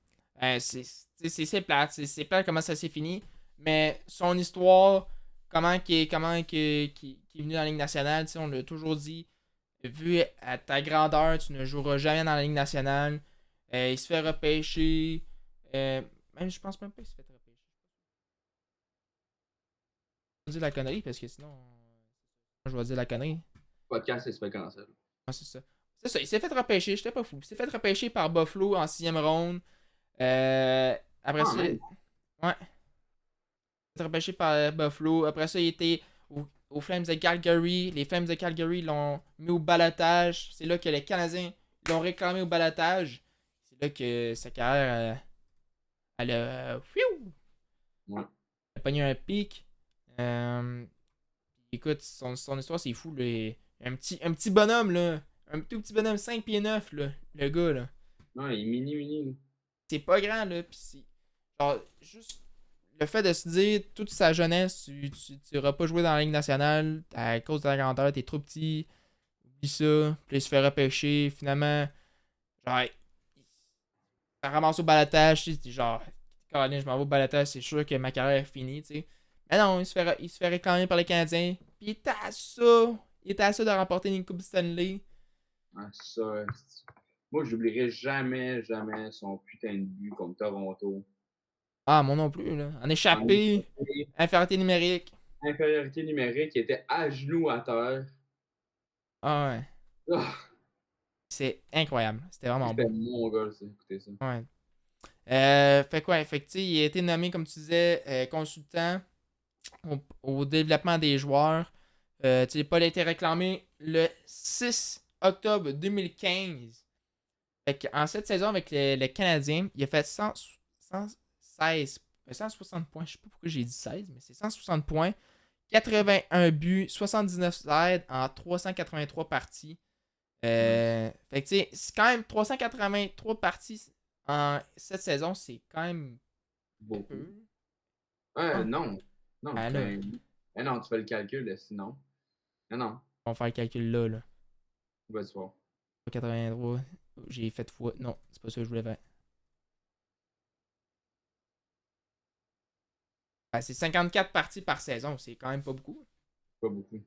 C'est plate. C'est plate comment ça s'est fini. Mais son histoire, qu'il est venu dans la Ligue nationale, on l'a toujours dit. Vu à ta grandeur, tu ne joueras jamais dans la Ligue nationale. Il se fait repêcher. Même, je pense même pas qu'il se fait repêcher. Je vais dire la connerie parce que sinon, je vais dire la connerie. Le podcast, il se fait cancel. Ah, c'est ça. C'est ça, il s'est fait repêcher, j'étais pas fou. Il s'est fait repêcher par Buffalo en 6e ronde. Après Ah, ça, même. ouais. Il s'est fait repêché par Buffalo. Après ça, il était aux Flames de Calgary. Les Flames de Calgary l'ont mis au balotage. C'est là que les Canadiens l'ont réclamé au balotage. C'est là que sa carrière, elle a, Ouais. elle a pogné un pic. Écoute, son histoire, c'est fou. Là. Un petit bonhomme, là. Un tout petit bonhomme, 5 pieds 9, là. Le gars, là. Non, il est mini. C'est pas grand, là. Pis c'est. Genre, juste le fait de se dire, toute sa jeunesse, tu auras pas joué dans la Ligue nationale à cause de la grandeur, t'es trop petit. Oublie ça. Puis il se fait repêcher. Finalement, genre, ça ramasse au balotage. Tu sais, genre, Caroline, je m'en vais au balotage, c'est sûr que ma carrière est finie, tu sais. Mais non, il se fait réclamer par les Canadiens. Puis il était à ça. Il était à ça de remporter une Coupe Stanley. Ah, ça. Moi, j'oublierai jamais son putain de but contre Toronto. Ah, moi non plus, là. En En échappé, infériorité numérique. infériorité numérique, il était à genoux à terre. Ah ouais. Ah, C'est incroyable. C'était vraiment c'était beau. mon gars, ça. Écoutez ça. Ouais. Fait quoi? Fait que, tu sais, il a été nommé, comme tu disais, consultant au développement des joueurs. Tu sais, Paul a été réclamé le 6 octobre 2015. Fait en cette saison avec le Canadien, il a fait 116, 160 points. Je sais pas pourquoi j'ai dit 16, mais c'est 160 points. 81 buts, 79 aides en 383 parties. Fait que tu sais, c'est quand même 383 parties en cette saison, c'est quand même un Beaucoup. peu. Ah, Non. Non, ben là, non, tu fais le calcul, sinon. Non. on va faire le calcul là. Vas-y voir. 83, j'ai fait fois. Non, c'est pas ça que je voulais faire. Ben, c'est 54 parties par saison, c'est quand même pas beaucoup. Pas beaucoup.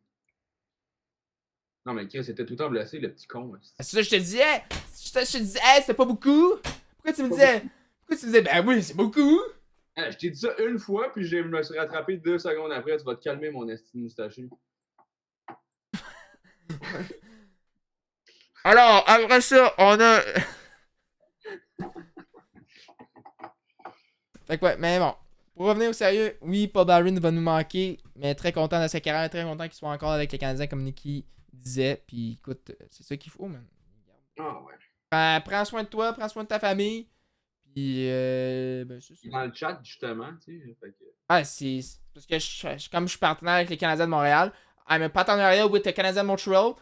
Non, mais Chris était tout le temps blessé, le petit con. C'est ça que je te disais! Je te disais, hey, c'est pas beaucoup! Pourquoi tu me disais? Pourquoi tu me disais, ben oui, c'est beaucoup! Je t'ai dit ça une fois, puis je me suis rattrapé 2 secondes après. Tu vas te calmer, mon estime moustachu. Alors, après ça, on a. Fait que ouais, mais bon. Pour revenir au sérieux, oui, Paul Byron va nous manquer, mais très content de sa carrière, très content qu'il soit encore avec les Canadiens, comme Nicky disait. Puis écoute, c'est ça qu'il faut, man. Ah ouais. Prends soin de toi, prends soin de ta famille. Puis, ben, c'est ça. Dans le chat, justement, tu sais. Fait que... Ah, c'est parce que comme je suis partenaire avec les Canadiens de Montréal, I'm a partenariat with the Canadiens de Montreal.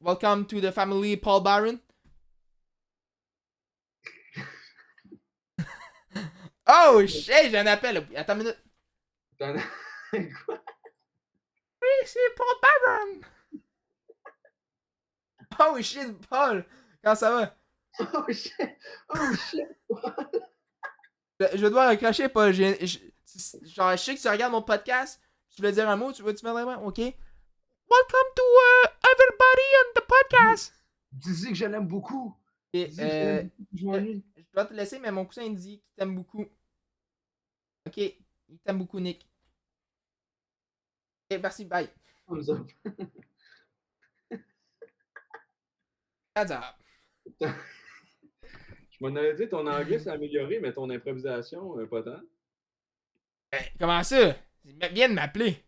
Welcome to the family, Paul Byron. Oh shit, j'ai un appel. Attends une minute. Quoi? Oui, c'est Paul Byron. Oh shit, Paul. Comment ça va? Oh shit! Oh shit! Je vais devoir cracher, Paul. Genre, je sais que tu regardes mon podcast. Tu veux dire un mot? Tu veux dire un mot? Ok. Welcome to everybody on the podcast. Dis que je l'aime beaucoup. Et, Dis que je l'aime beaucoup. Je m'ennuie. je dois te laisser, mais mon cousin dit qu'il t'aime beaucoup. Ok, il t'aime beaucoup, Nick. Ok, merci, bye. Thumbs up. That's up. Je m'en avais dit, ton anglais s'est amélioré, mais ton improvisation, pas tant. Comment ça? Viens de m'appeler.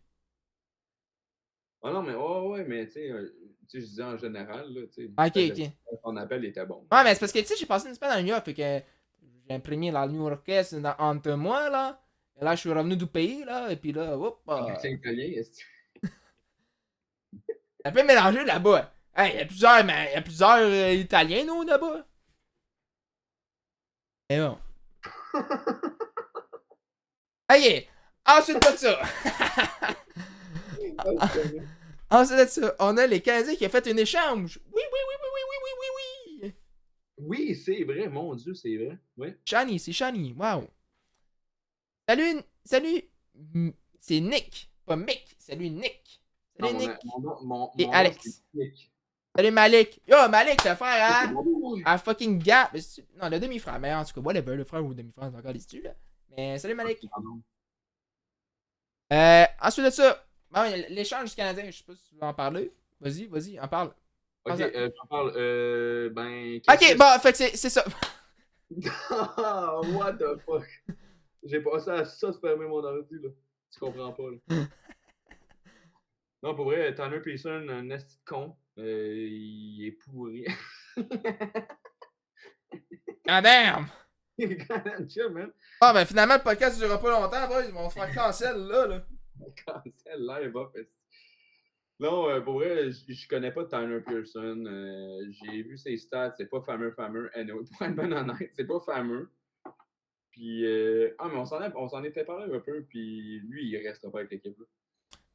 Ah non, mais ouais, mais tu sais, je disais en général, là, tu sais, Ok, ok. ton appel était bon. Ouais, mais c'est parce que, tu sais, j'ai passé une semaine à New York, fait que j'ai imprimé la New-Yorkaise entre moi, là. Et là, je suis revenu du pays, là. Et puis là, hop. L'accent italien, est-ce Un peu mélangé là-bas. Hey, il y a plusieurs Italiens, nous, là-bas. Et bon. Ok. Ensuite de ça. que... Ensuite de ça, on a les Canadiens qui ont fait un échange. Oui, oui, oui, oui, oui, oui, oui, oui, oui. Oui, c'est vrai, mon Dieu, c'est vrai. Ouais. Shani, c'est Shani. Wow. Salut, salut. C'est Nick, pas Mick. Salut, Nick. Non, Salut, Nick. Et mon nom, c'est Alex. Nick. Salut, Malik. Yo, Malik, c'est le frère, hein? Ouais. À fucking Gap. Non, le demi-frère. Mais en tout cas, whatever, le frère ou le demi-frère, c'est encore des là. Mais salut, Malik. Ensuite de ça, bon, l'échange du Canadien, je sais pas si tu veux en parler. Vas-y, vas-y, en parle. Ok, Pense-en. j'en parle. Ben, qu'est-ce Ok, que bon, fait que c'est ça. What the fuck? J'ai passé à ça de fermer mon ordi, là. Tu comprends pas, là. Non, pour vrai, Tanner Pearson, un esti de con. Il est pourri. God damn! Il est quand même chill, man. Ah, ben finalement, le podcast ne durera pas longtemps, boys. Ils vont se faire cancel là. Cancel live up. Non, pour vrai, je connais pas Tanner Pearson. J'ai vu ses stats, c'est pas fameux. Anyway, pour être ben honnête, c'est pas fameux. Puis, mais on s'en était parlé un peu, puis lui, il restera pas avec l'équipe.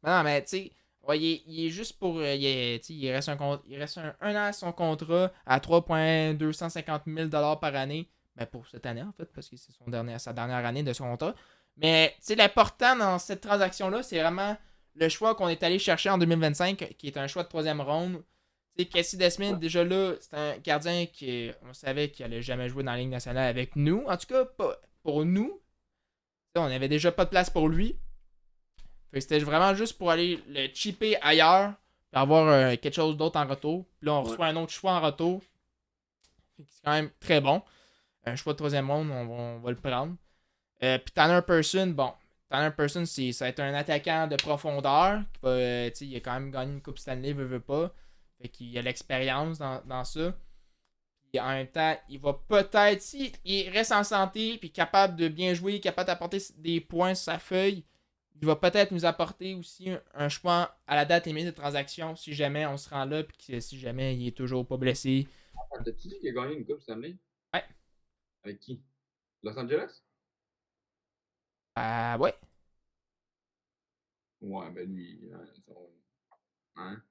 Non, mais tu sais, ouais, il est juste pour. Il reste, il reste un an à son contrat à 3,250 000 par année. Ben, pour cette année, en fait, parce que c'est sa dernière année de son contrat. Mais tu sais, l'important dans cette transaction-là, c'est vraiment le choix qu'on est allé chercher en 2025, qui est un choix de troisième ronde. Tu sais, Casey Desmond, déjà là, c'est un gardien qui, on savait qu'il allait jamais jouer dans la Ligue nationale avec nous. En tout cas, pas pour nous. T'sais, on avait déjà pas de place pour lui. Fait que c'était vraiment juste pour aller le chipper ailleurs, puis avoir quelque chose d'autre en retour. Puis là, on reçoit un autre choix en retour. Fait que c'est quand même très bon. Un choix de troisième monde, on va le prendre. Puis Tanner Person, bon. Tanner Person, ça va être un attaquant de profondeur. Qui va, il a quand même gagné une Coupe Stanley, veut pas. Fait qu'il a l'expérience dans ça. Puis en même temps, il va peut-être, s'il reste en santé, puis capable de bien jouer, capable d'apporter des points sur sa feuille, il va peut-être nous apporter aussi un choix à la date limite de transaction si jamais on se rend là, puis que si jamais il est toujours pas blessé. T'as-tu dit qu'il a gagné une Coupe Stanley? Ouais. Avec qui? Los Angeles? Ouais. Ouais, ben lui, hein?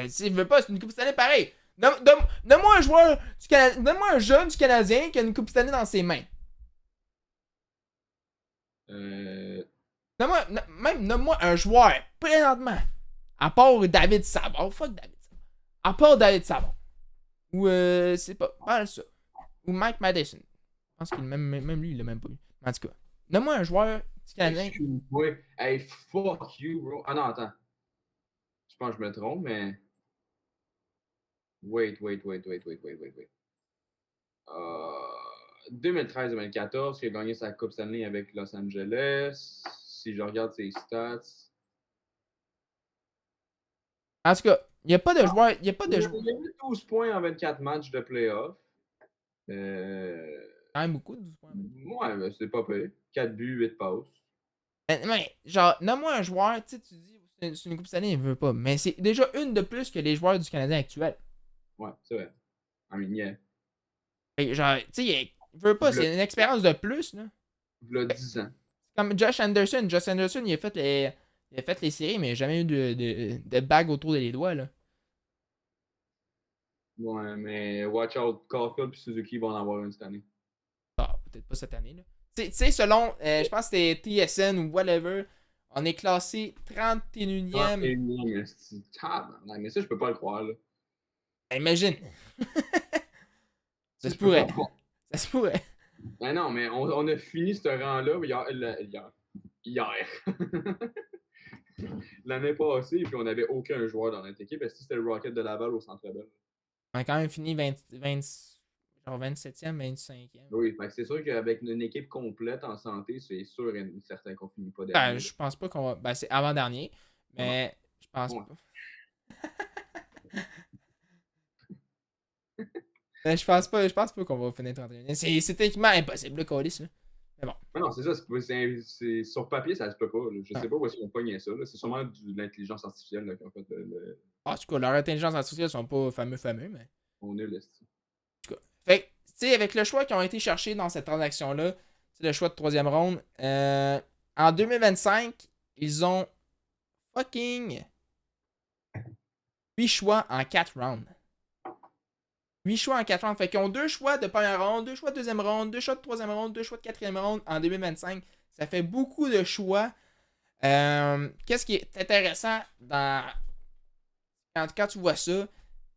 S'il veut pas, c'est une Coupe Stanley pareil. Donne-moi un joueur du Canada, donne-moi un jeune du Canadien qui a une Coupe Stanley dans ses mains. Euh, Même nomme-moi un joueur présentement. À part David Savard. Fuck David Savard. À part David Savard. Ou c'est pas mal ça. Ou Mike Madison. Je pense qu'il même lui, il l'a même pas eu. En tout cas, donne-moi un joueur du Canadien. Excuse-moi. Hey, fuck you, bro. Ah non, attends. Je pense que je me trompe, mais. Wait. 2013-2014, qui a gagné sa Coupe Stanley avec Los Angeles. Si je regarde ses stats. En tout cas, il n'y a pas de joueur. Il n'y a pas de joueur. Il a eu 12 points en 24 matchs de playoff. Euh... Quand même beaucoup, 12 points. Ouais, ben, c'est pas pire. 4 buts, 8 passes. Mais, genre, nomme-moi un joueur, tu sais, tu dis, c'est une Coupe Stanley, il veut pas. Mais c'est déjà une de plus que les joueurs du Canadien actuel. Ouais, c'est vrai. I mean, yeah. Genre, tu sais, il veut pas, V'là c'est une expérience de plus, là. 10 ans. Comme Josh Anderson. Josh Anderson, il a fait les séries, mais il n'a jamais eu de bague autour des doigts, là. Ouais, mais watch out, Caulfield et Suzuki vont en avoir une cette année. Ah, peut-être pas cette année, là. Tu sais, selon, je pense que c'était TSN ou whatever, on est classé 31e. Mais ça, je peux pas le croire, là. Imagine. Ça Ça, se je peux pas pourrait. le croire. Ça se pourrait. Ben non, mais on a fini ce rang-là hier. L'année passée, puis on n'avait aucun joueur dans notre équipe. Est-ce que c'était le Rocket de Laval au Centre Bell? On a quand même fini genre 27e, 25e. Oui, c'est sûr qu'avec une équipe complète en santé, c'est sûr et certain qu'on finit pas Ben, dernier. je pense pas qu'on va. Ben, c'est avant-dernier. Ouais. Mais je pense Ouais. pas. Ben, je pense pas qu'on va finir 31e. C'est techniquement impossible, le colis, là. Mais bon. Mais non, c'est ça. Sur papier, ça se peut pas. Là. Je Non. sais pas où est-ce qu'on pognait ça. Là. C'est sûrement de l'intelligence artificielle là, qui a fait En tout cas, leur intelligence artificielle sont pas fameux, mais. on est là. En tout cas. Fait que, tu sais, avec le choix qui ont été cherchés dans cette transaction-là, c'est le choix de troisième ronde. En 2025, ils ont fucking 8 choix en 4 rounds. 8 choix en 4 rounds. Fait qu'ils ont 2 choix de première ronde, 2 choix de deuxième ronde, 2 choix de troisième ronde, 2 choix de quatrième ronde en 2025. Ça fait beaucoup de choix. Qu'est-ce qui est intéressant quand tu vois ça,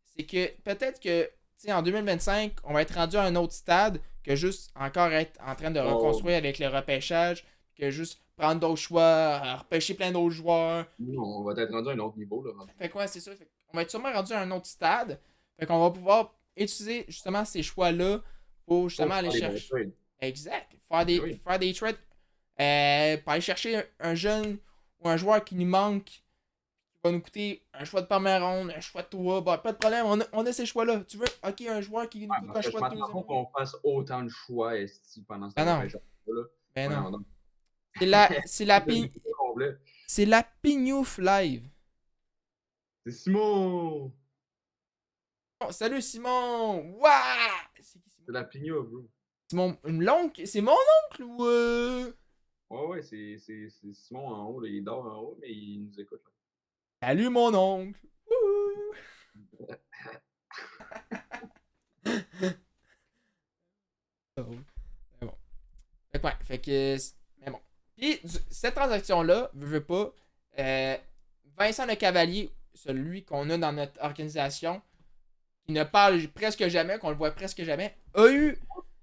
c'est que peut-être que en 2025, on va être rendu à un autre stade que juste encore être en train de reconstruire avec le repêchage, que juste prendre d'autres choix, repêcher plein d'autres joueurs. Non, on va être rendu à un autre niveau. Là. Fait quoi, c'est ça. On va être sûrement rendu à un autre stade. Fait qu'on va pouvoir utiliser justement ces choix-là pour justement aller chercher. Exact. Faire des trades. Pour aller chercher un jeune ou un joueur qui nous manque, qui va nous coûter un choix de première ronde, un choix de 3. Bah, pas de problème, on a ces choix-là. Tu veux, ok, un joueur qui nous coûte un choix de deuxième ronde. Je pense pas qu'on fasse autant de choix pendant ce temps-là. Ben non. C'est la Pignouf Live. C'est Simon! Oh, salut Simon! Wouah! C'est la Pignouf, bro. C'est mon oncle ou Ouais, c'est Simon en haut, là, il dort en haut, mais il nous écoute. Là. Salut mon oncle! Mais bon. Fait que. Mais bon. Puis, cette transaction-là, veux pas, Vincent Le Cavalier, celui qu'on a dans notre organisation, qui ne parle presque jamais, qu'on le voit presque jamais, a eu.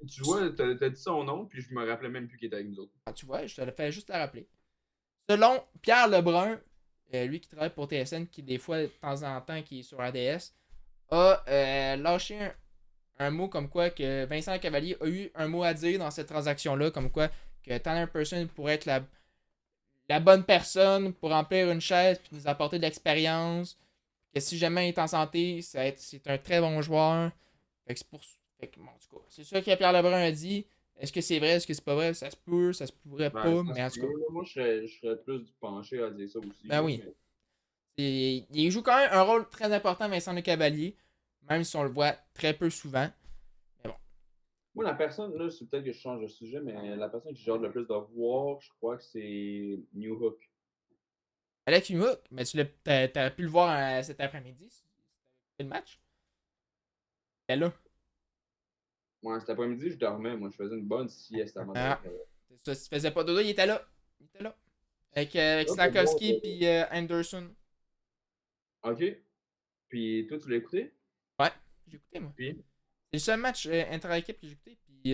Tu vois, t'as dit son nom, puis je me rappelais même plus qu'il était avec nous autres. Ah, tu vois, je te le fais juste à rappeler. Selon Pierre Lebrun, lui qui travaille pour TSN, qui des fois, de temps en temps, qui est sur ADS, a lâché un mot comme quoi que Vincent Le Cavalier a eu un mot à dire dans cette transaction-là, comme quoi que Tanner Person pourrait être la bonne personne pour remplir une chaise puis nous apporter de l'expérience. Que si jamais il est en santé, c'est un très bon joueur. Fait que c'est pour bon, en tout cas, c'est ça que Pierre Lebrun a dit. Est-ce que c'est vrai, est-ce que c'est pas vrai? Ça se peut, ça se pourrait pas, mais en tout cas. Moi, je serais plus penché à dire ça aussi. Ben oui. Il joue quand même un rôle très important, Vincent Le Cavalier, même si on le voit très peu souvent. Mais bon. Moi, la personne, là, c'est peut-être que je change de sujet, mais la personne qui j'ai hâte le plus de voir, je crois que c'est New Hook. Alex Newhook, mais t'as pu le voir cet après-midi, le match. Il est là. Ouais, cet après-midi, je dormais. Moi, je faisais une bonne sieste avant Ah. d'aller. Ça, si tu faisais pas dodo, il était là. Il était là. Avec Slakowski et Anderson. Ok. Puis toi, tu l'as écouté? Ouais, j'ai écouté, moi. Puis? C'est le seul match inter-équipe que j'ai écouté. Puis,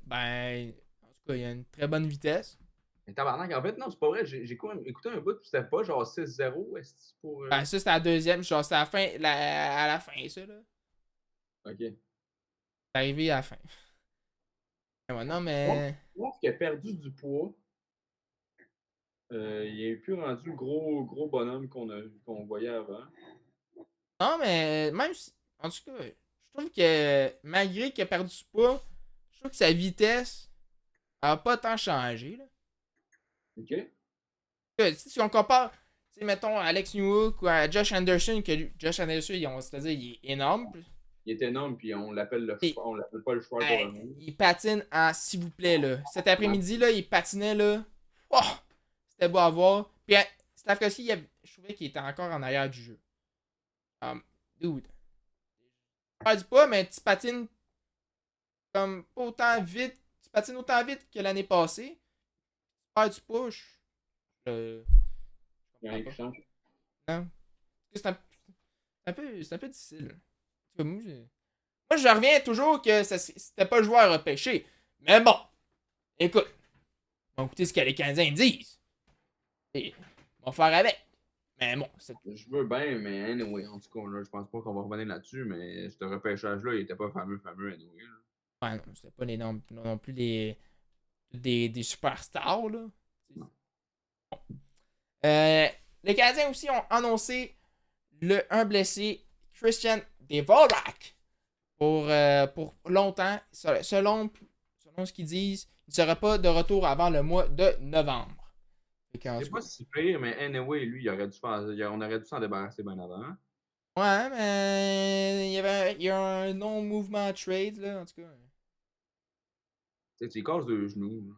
ben, en tout cas, il y a une très bonne vitesse. Mais tabarnak, en fait, non, c'est pas vrai. J'ai quand même écouté un bout, puis c'était pas genre 6-0, est-ce pour. Ben, ça, c'était la deuxième. Genre, c'était à la fin, ça, là. Ok. C'est arrivé à la fin. Ouais, non, mais. Moi, qui a perdu du poids, il est plus rendu le gros bonhomme qu'on voyait avant. Non, mais même si. En tout cas, je trouve que malgré qu'il a perdu du poids, je trouve que sa vitesse a pas tant changé, là. Ok. Si on compare, tu sais, mettons, Alex Newhook ou à Josh Anderson, Josh Anderson, c'est-à-dire, il est énorme. Il est énorme, puis on l'appelle le Et- cheval. On l'appelle pas le cheval pour le monde. Il patine en s'il vous plaît, là. Cet après-midi, là, il patinait, là. Oh! C'était beau à voir. Puis, Slavkovski, je trouvais qu'il était encore en arrière du jeu. Dude. Je dis pas, mais tu patines comme pas autant vite. Tu patines autant vite que l'année passée. Tu perds du push. Il y a rien qui change. Non. C'est un peu difficile. Moi, je reviens toujours que c'était pas le joueur à pêcher. Mais bon, écoute, on va écouter ce que les Canadiens disent. Et on va faire avec. Mais bon, je veux bien, mais anyway, en tout cas, là, je pense pas qu'on va revenir là-dessus, mais ce repêchage-là, il était pas fameux, anyway. Là. Ouais, non, c'était pas non plus des superstars, là. Bon. Les Canadiens aussi ont annoncé un blessé, Christian Dvorak. pour longtemps. Selon ce qu'ils disent, il ne sera pas de retour avant le mois de novembre. C'est pas si pire, mais anyway, lui, on aurait dû s'en débarrasser bien avant. Ouais, mais il y a un non-mouvement trade, là, en tout cas. Tu sais, tu casses deux genoux.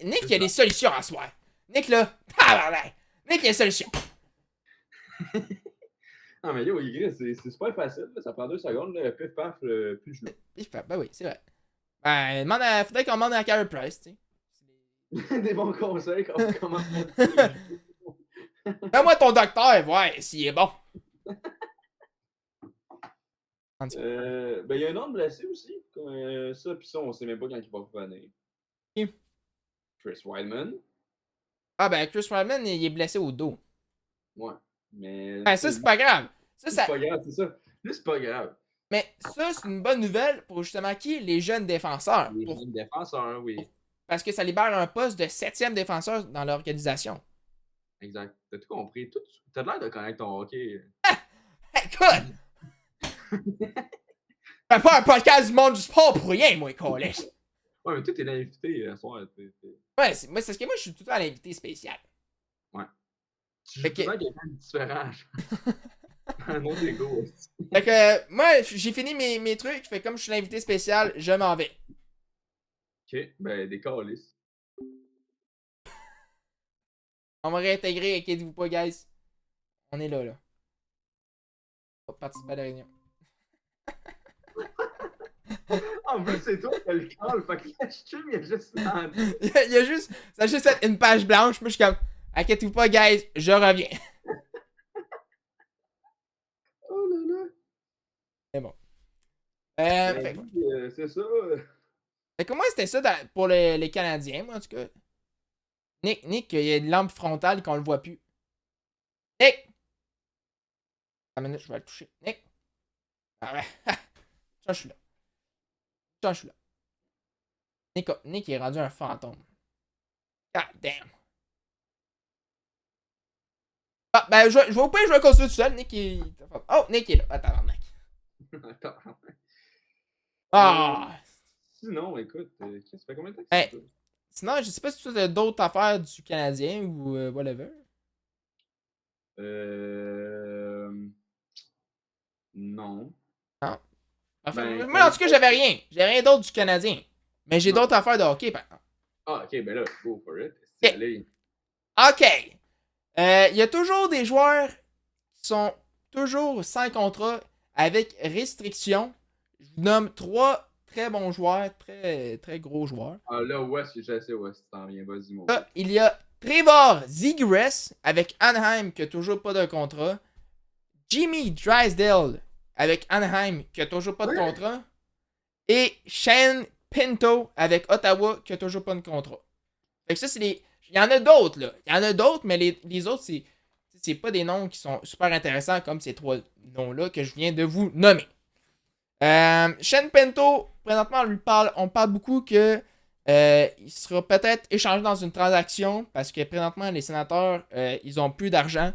Nick, il y a des solutions à soir. Nick, là, tabarnak! Nick, il y a des solutions. Non, mais yo, c'est super facile. Là. Ça prend 2 secondes. Là. Pif, paf, plus de genoux. Ben oui, c'est vrai. Ben, faudrait qu'on demande à Carey Price, tu sais. Des bons conseils, comment Fais-moi ton docteur, ouais, s'il est bon. Ben, il y a un autre blessé aussi. Ça, puis ça, on sait même pas quand il va revenir. Qui? Chris Weidman. Ah, ben, Chris Weidman, il est blessé au dos. Ouais. Mais. Ben, ça, c'est pas grave. C'est pas grave, c'est ça. Là, c'est pas grave. Mais ça, c'est une bonne nouvelle pour justement qui? Les jeunes défenseurs. Les jeunes défenseurs, oui. Parce que ça libère un poste de 7e défenseur dans l'organisation. Exact. T'as tout compris. T'as l'air de connaître ton hockey. Écoute! Fais pas un podcast du monde du sport pour rien, moi, collège. Ouais, mais toi, t'es l'invité à soir. Ouais, c'est parce que moi, je suis tout le temps l'invité spécial. Ouais. Tu joues tout le temps quelqu'un de différent. Un autre égo aussi. Fait que moi, j'ai fini mes trucs. Fait que comme je suis l'invité spécial, je m'en vais. Ok, ben des calices. On va réintégrer, inquiétez-vous pas, guys. On est là. On va participer à la réunion. En plus, c'est toi qui as le call, fait que le stream, il y a juste là. Il y a juste. Ça a juste une page blanche. Moi, je suis comme. Inquiétez-vous pas, guys, je reviens. Oh là là. C'est bon. C'est ça. Fait que moi, c'était ça pour les Canadiens, moi, en tout cas. Nick, il y a une lampe frontale qu'on le voit plus. Nick! Une minute, je vais le toucher. Nick! Ah ouais. Ça, je suis là. Ça, je suis là. Nick est rendu un fantôme. God damn. Ah, ben, je vais au pire, je vais continuer tout seul. Nick est. Oh, Nick est là. Attends, mec. Ah! Sinon, écoute, ça fait combien de temps que Hey, c'est ça? sinon, je sais pas si tu as d'autres affaires du Canadien ou whatever. Non. Non. Enfin, Ben, moi, en tout cas, j'avais rien. J'ai rien d'autre du Canadien. Mais j'ai Non. d'autres affaires de hockey, par exemple. Ah, ok, ben là, go for it. Ok. Allez. OK. Il y a toujours des joueurs qui sont toujours sans contrat avec restriction. Je vous nomme 3 très bons joueurs, très, très gros joueurs. Ah, là, West, je sais, West, tu t'en viens, vas-y, mon Là, il y a Trevor Zegras avec Anaheim qui a toujours pas de contrat. Jimmy Drysdale avec Anaheim qui a toujours pas de contrat. Et Shane Pinto avec Ottawa qui a toujours pas de contrat. Fait que ça, c'est les. Il y en a d'autres, là. Il y en a d'autres, mais les autres, c'est pas des noms qui sont super intéressants comme ces 3 noms-là que je viens de vous nommer. Shane Pinto, présentement, on parle beaucoup que il sera peut-être échangé dans une transaction parce que présentement, les sénateurs, ils ont plus d'argent.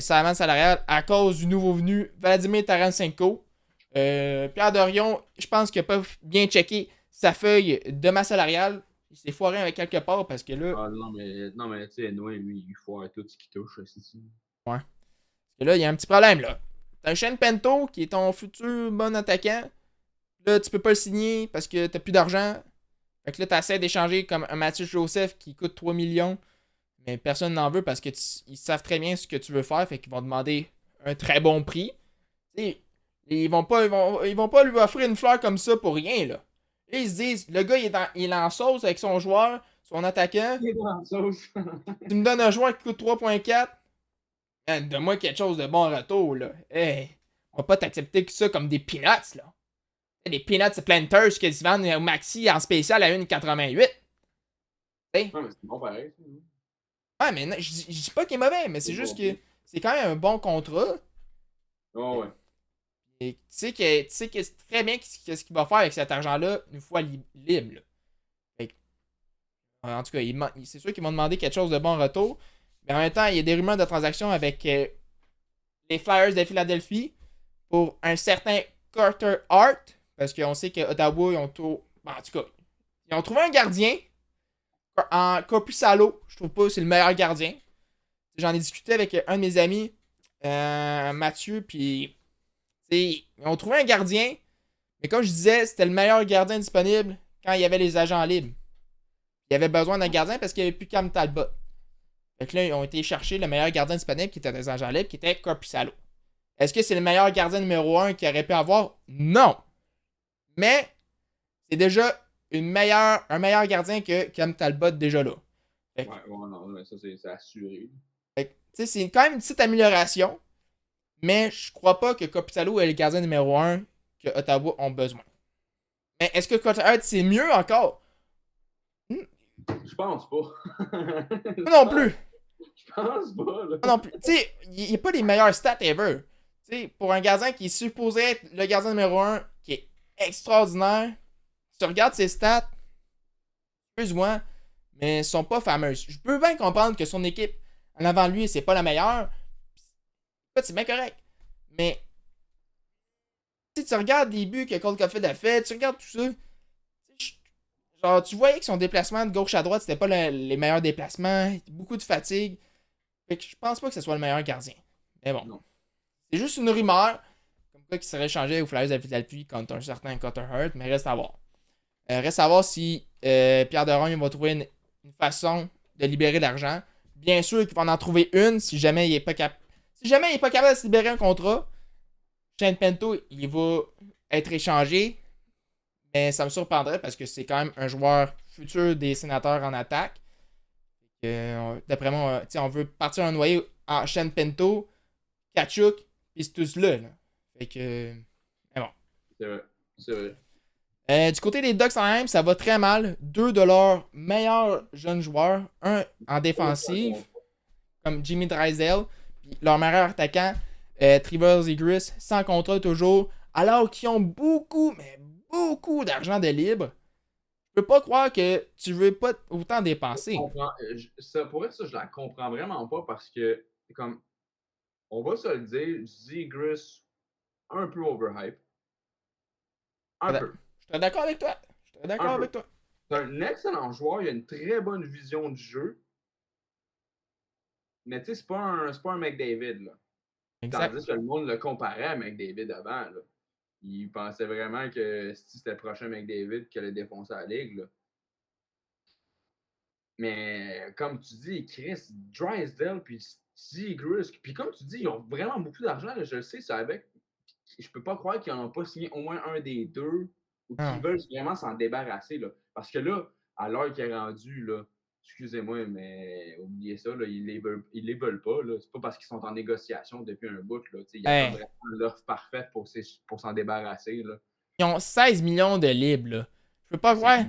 Salaire salarial à cause du nouveau venu Vladimir Tarasenko. Pierre Dorion, je pense qu'il n'a pas bien checké sa feuille de masse salariale. Il s'est foiré avec quelque part parce que là. Ah, non, mais tu sais, Noé, lui, il foire tout ce qui touche. Ici. Ouais. Parce que là, il y a un petit problème, là. T'as un Shane Pinto qui est ton futur bon attaquant. Là, tu peux pas le signer parce que t'as plus d'argent. Fait que là, t'essaies d'échanger comme un Mathieu Joseph qui coûte 3 millions. Mais personne n'en veut parce qu'ils savent très bien ce que tu veux faire. Fait qu'ils vont demander un très bon prix. T'sais, ils vont pas lui offrir une fleur comme ça pour rien, là. Là, ils se disent, le gars, il est en sauce avec son joueur, son attaquant. Il est dans la sauce. Tu me donnes un joueur qui coûte 3.4. Donne-moi quelque chose de bon en retour, là. Hey, on va pas t'accepter que ça comme des peanuts, là. Des peanuts planters qui se vendent au maxi en spécial à 1,88. Ouais, mais c'est bon pareil. Ouais, mais non, je dis pas qu'il est mauvais, mais c'est juste que c'est quand même un bon contrat. Oh, ouais. Et tu sais que c'est très bien ce qu'il va faire avec cet argent-là une fois libre. Là. En tout cas, c'est sûr qu'ils vont demander quelque chose de bon en retour. Mais en même temps, il y a des rumeurs de transactions avec les Flyers de Philadelphie pour un certain Carter Hart, parce qu'on sait que Ottawa, ils ont tout. En tout cas, ils ont trouvé un gardien en Corpusalo. Je trouve pas que c'est le meilleur gardien. J'en ai discuté avec un de mes amis, Mathieu, puis ils ont trouvé un gardien, mais comme je disais, c'était le meilleur gardien disponible quand il y avait les agents libres. Il y avait besoin d'un gardien parce qu'il n'y avait plus Cam Talbot. Fait que là, ils ont été chercher le meilleur gardien disponible qui était des agents libres, qui était Corpusalo. Est-ce que c'est le meilleur gardien numéro 1 qu'il aurait pu avoir? Non. Mais c'est déjà un meilleur gardien que Cam Talbot déjà là. Fait que, Ouais, non, mais ça, c'est assuré. c'est quand même une petite amélioration, mais je crois pas que Corpusalo est le gardien numéro 1 que Ottawa ont besoin. Mais est-ce que Carter Hart, c'est mieux encore? Je pense pas. Moi non plus. Je pense pas, là. Moi non plus. Tu sais, il n'y a pas les meilleurs stats ever. Tu sais, pour un gardien qui est supposé être le gardien numéro 1, qui est extraordinaire, tu regardes ses stats, plus ou moins, mais elles sont pas fameuses. Je peux bien comprendre que son équipe en avant de lui, c'est pas la meilleure. C'est bien correct. Mais si tu regardes les buts que Cole Caulfield a fait, tu regardes tout ça, genre, tu voyais que son déplacement de gauche à droite, c'était pas les meilleurs déplacements, beaucoup de fatigue. Fait que je pense pas que ce soit le meilleur gardien. Mais bon. Non. C'est juste une rumeur, comme quoi qui serait changé aux Flyers de Philadelphie contre un certain Carter Hart, mais reste à voir. Reste à voir si Pierre Dorion va trouver une façon de libérer de l'argent. Bien sûr qu'il va en trouver une si jamais il est pas capable. Si jamais il est pas capable de se libérer un contrat, Shane Pinto, il va être échangé. Mais ça me surprendrait parce que c'est quand même un joueur futur des Sénateurs en attaque. D'après moi, on veut partir un noyau en Shane Pinto, Kachuk, puis c'est tous là. Fait que. Mais bon. C'est vrai. C'est vrai. Du côté des Ducks en même, ça va très mal. Deux de leurs meilleurs jeunes joueurs, un en défensive, comme Jimmy Drysdale, puis leur meilleur attaquant, Trevor Zegras, sans contrat toujours, alors qu'ils ont beaucoup, mais beaucoup d'argent de libre. Je peux pas croire que tu veux pas autant dépenser. Ça, pour être ça, je la comprends vraiment pas parce que, comme, on va se le dire, Zegras, un peu overhype. Un peu. Je suis d'accord avec toi. Je suis d'accord avec toi. C'est un excellent joueur, il a une très bonne vision du jeu. Mais tu sais, c'est pas un McDavid, là. Exact. Tandis que le monde le comparait à McDavid avant, là. Il pensait vraiment que si c'était le prochain McDavid qui allait défoncer la ligue, là. Mais comme tu dis, Chris, Drysdale, puis Zegras, puis comme tu dis, ils ont vraiment beaucoup d'argent, je le sais, c'est avec. Je peux pas croire qu'ils n'en ont pas signé au moins un des deux ou qu'ils veulent vraiment s'en débarrasser. Là. Parce que là, à l'heure qu'il est rendu, là, excusez-moi, mais oubliez ça, là, ils les veulent pas. Là. C'est pas parce qu'ils sont en négociation depuis un bout. Là, il y a pas vraiment l'offre parfaite pour s'en débarrasser. Là. Ils ont 16 millions de libres. Là. Je peux pas croire.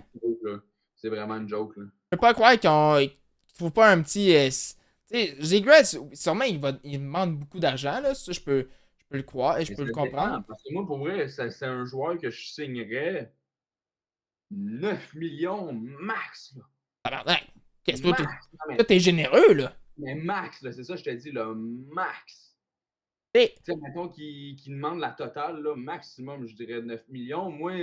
C'est vraiment une joke. Là. Je peux pas croire qu'ils trouvent pas un petit. Tu sais, Zegras, sûrement, il demande beaucoup d'argent. Là. Ça, je peux le croire et je peux le comprendre. Parce que moi, pour vrai, c'est un joueur que je signerais 9 millions max. Là. Tabarnak. Qu'est-ce que toi, t'es généreux, là. Mais max, là, c'est ça, je te dis, le max. Hey. Tu sais, mettons qu'il demande la totale, là, maximum, je dirais 9 millions. Moi,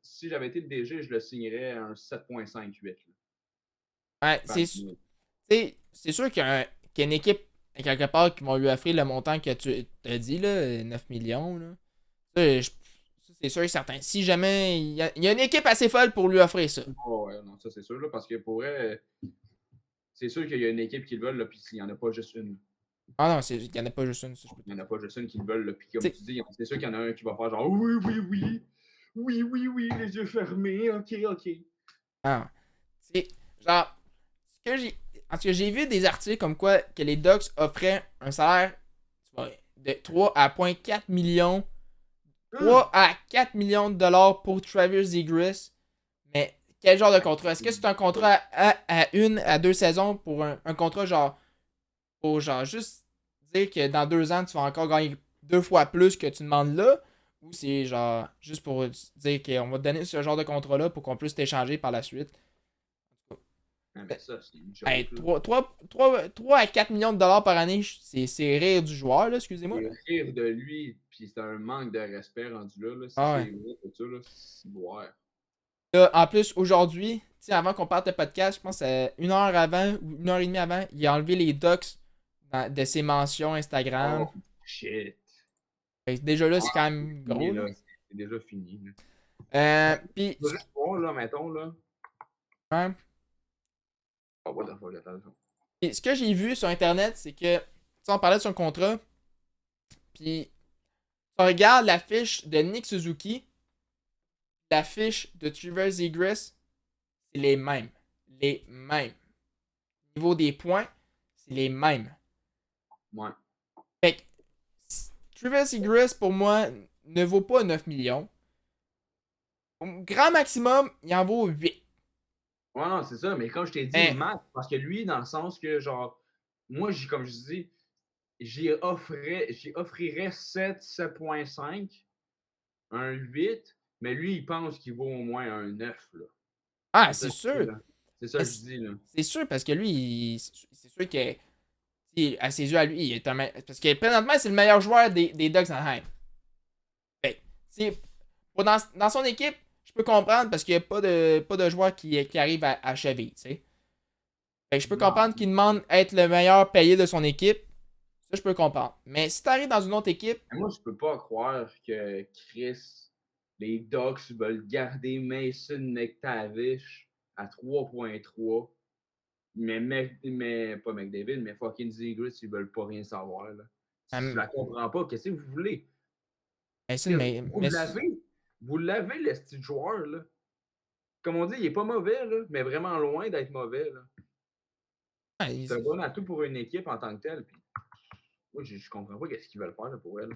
si j'avais été le DG, je le signerais un 7,58. Ouais, c'est sûr qu'il y a une équipe quelque part qui va lui offrir le montant que tu as dit, là, 9 millions. Là. Ça, c'est sûr et certain. Si jamais il y a une équipe assez folle pour lui offrir ça. Oh, ouais, non, ça c'est sûr, là, parce que pour vrai, c'est sûr qu'il y a une équipe qui le veut, là, puis il n'y en a pas juste une. Ah non, il n'y en a pas juste une. Il n'y en a pas juste une qui le veulent, là, puis comme tu dis, c'est sûr qu'il y en a un qui va faire genre oui, oui, oui, oui, oui, oui, les yeux fermés, ok, ok. Ah, c'est genre, en tout cas, j'ai vu des articles comme quoi que les Ducks offraient un salaire de 3 à 0,4 millions. 3 à 4 millions de dollars pour Travis Zegras. Mais quel genre de contrat? Est-ce que c'est un contrat à 1 à 2 saisons pour un contrat genre pour genre juste dire que dans 2 ans tu vas encore gagner 2 fois plus que tu demandes là? Ou c'est genre juste pour dire qu'on va te donner ce genre de contrat-là pour qu'on puisse t'échanger par la suite? Ah, mais ça, c'est une joke. Hey, Là. 3 à 4 millions de dollars par année, c'est rire du joueur, là, excusez-moi. C'est rire de lui, puis c'est un manque de respect rendu là. Là. Si Ah c'est ouais. vrai, tout ça, là, c'est boire. Là, en plus, aujourd'hui, avant qu'on parte le podcast, je pense une heure avant ou une heure et demie avant, il a enlevé les docs de ses mentions Instagram. Oh, shit. Fait que déjà là, Ah, c'est quand c'est même fini, gros, là. là. C'est déjà fini. Là. Puis, Je veux juste voir, là, mettons, là. ouais. Oh, what the fuck, attention. Et ce que j'ai vu sur Internet, c'est que, on parlait de son contrat, puis on regarde la fiche de Nick Suzuki, la fiche de Trevor Zegras, c'est les mêmes. Les mêmes. Au niveau des points, c'est les mêmes. Ouais. Fait que Trevor Zegras, pour moi, ne vaut pas 9 millions. Au grand maximum, il en vaut 8. Ouais, non, c'est ça. Mais comme je t'ai dit, Hein, max, parce que lui, dans le sens que, genre, moi, comme je dis, j'y offrirais 7, 7,5, un 8, mais lui, il pense qu'il vaut au moins un 9, là. ah, C'est ça c'est que je dis, sûr. là. C'est ça que je dis, là. C'est sûr parce que lui, c'est sûr que à ses yeux à lui, il est parce que présentement, c'est le meilleur joueur des Ducks d'Anaheim. Fait dans son équipe, je peux comprendre parce qu'il n'y a pas de joueur qui arrive à cheville, tu sais. Fait que je peux Non. comprendre qu'il demande être le meilleur payé de son équipe. Ça, je peux comprendre. Mais si t'arrives dans une autre équipe, Mais moi, je peux pas croire que Chris, les Ducks veulent garder Mason McTavish à 3,3. Mais pas McDavid, mais fucking Zegras, ils veulent pas rien savoir. Là. Je la comprends pas. Qu'est-ce que vous voulez? Vous l'avez, le style joueur. Là. Comme on dit, il est pas mauvais, là, mais vraiment loin d'être mauvais. Là. C'est un bon atout pour une équipe en tant que telle. Puis, moi, je comprends pas qu'est-ce qu'ils veulent faire là, pour elle.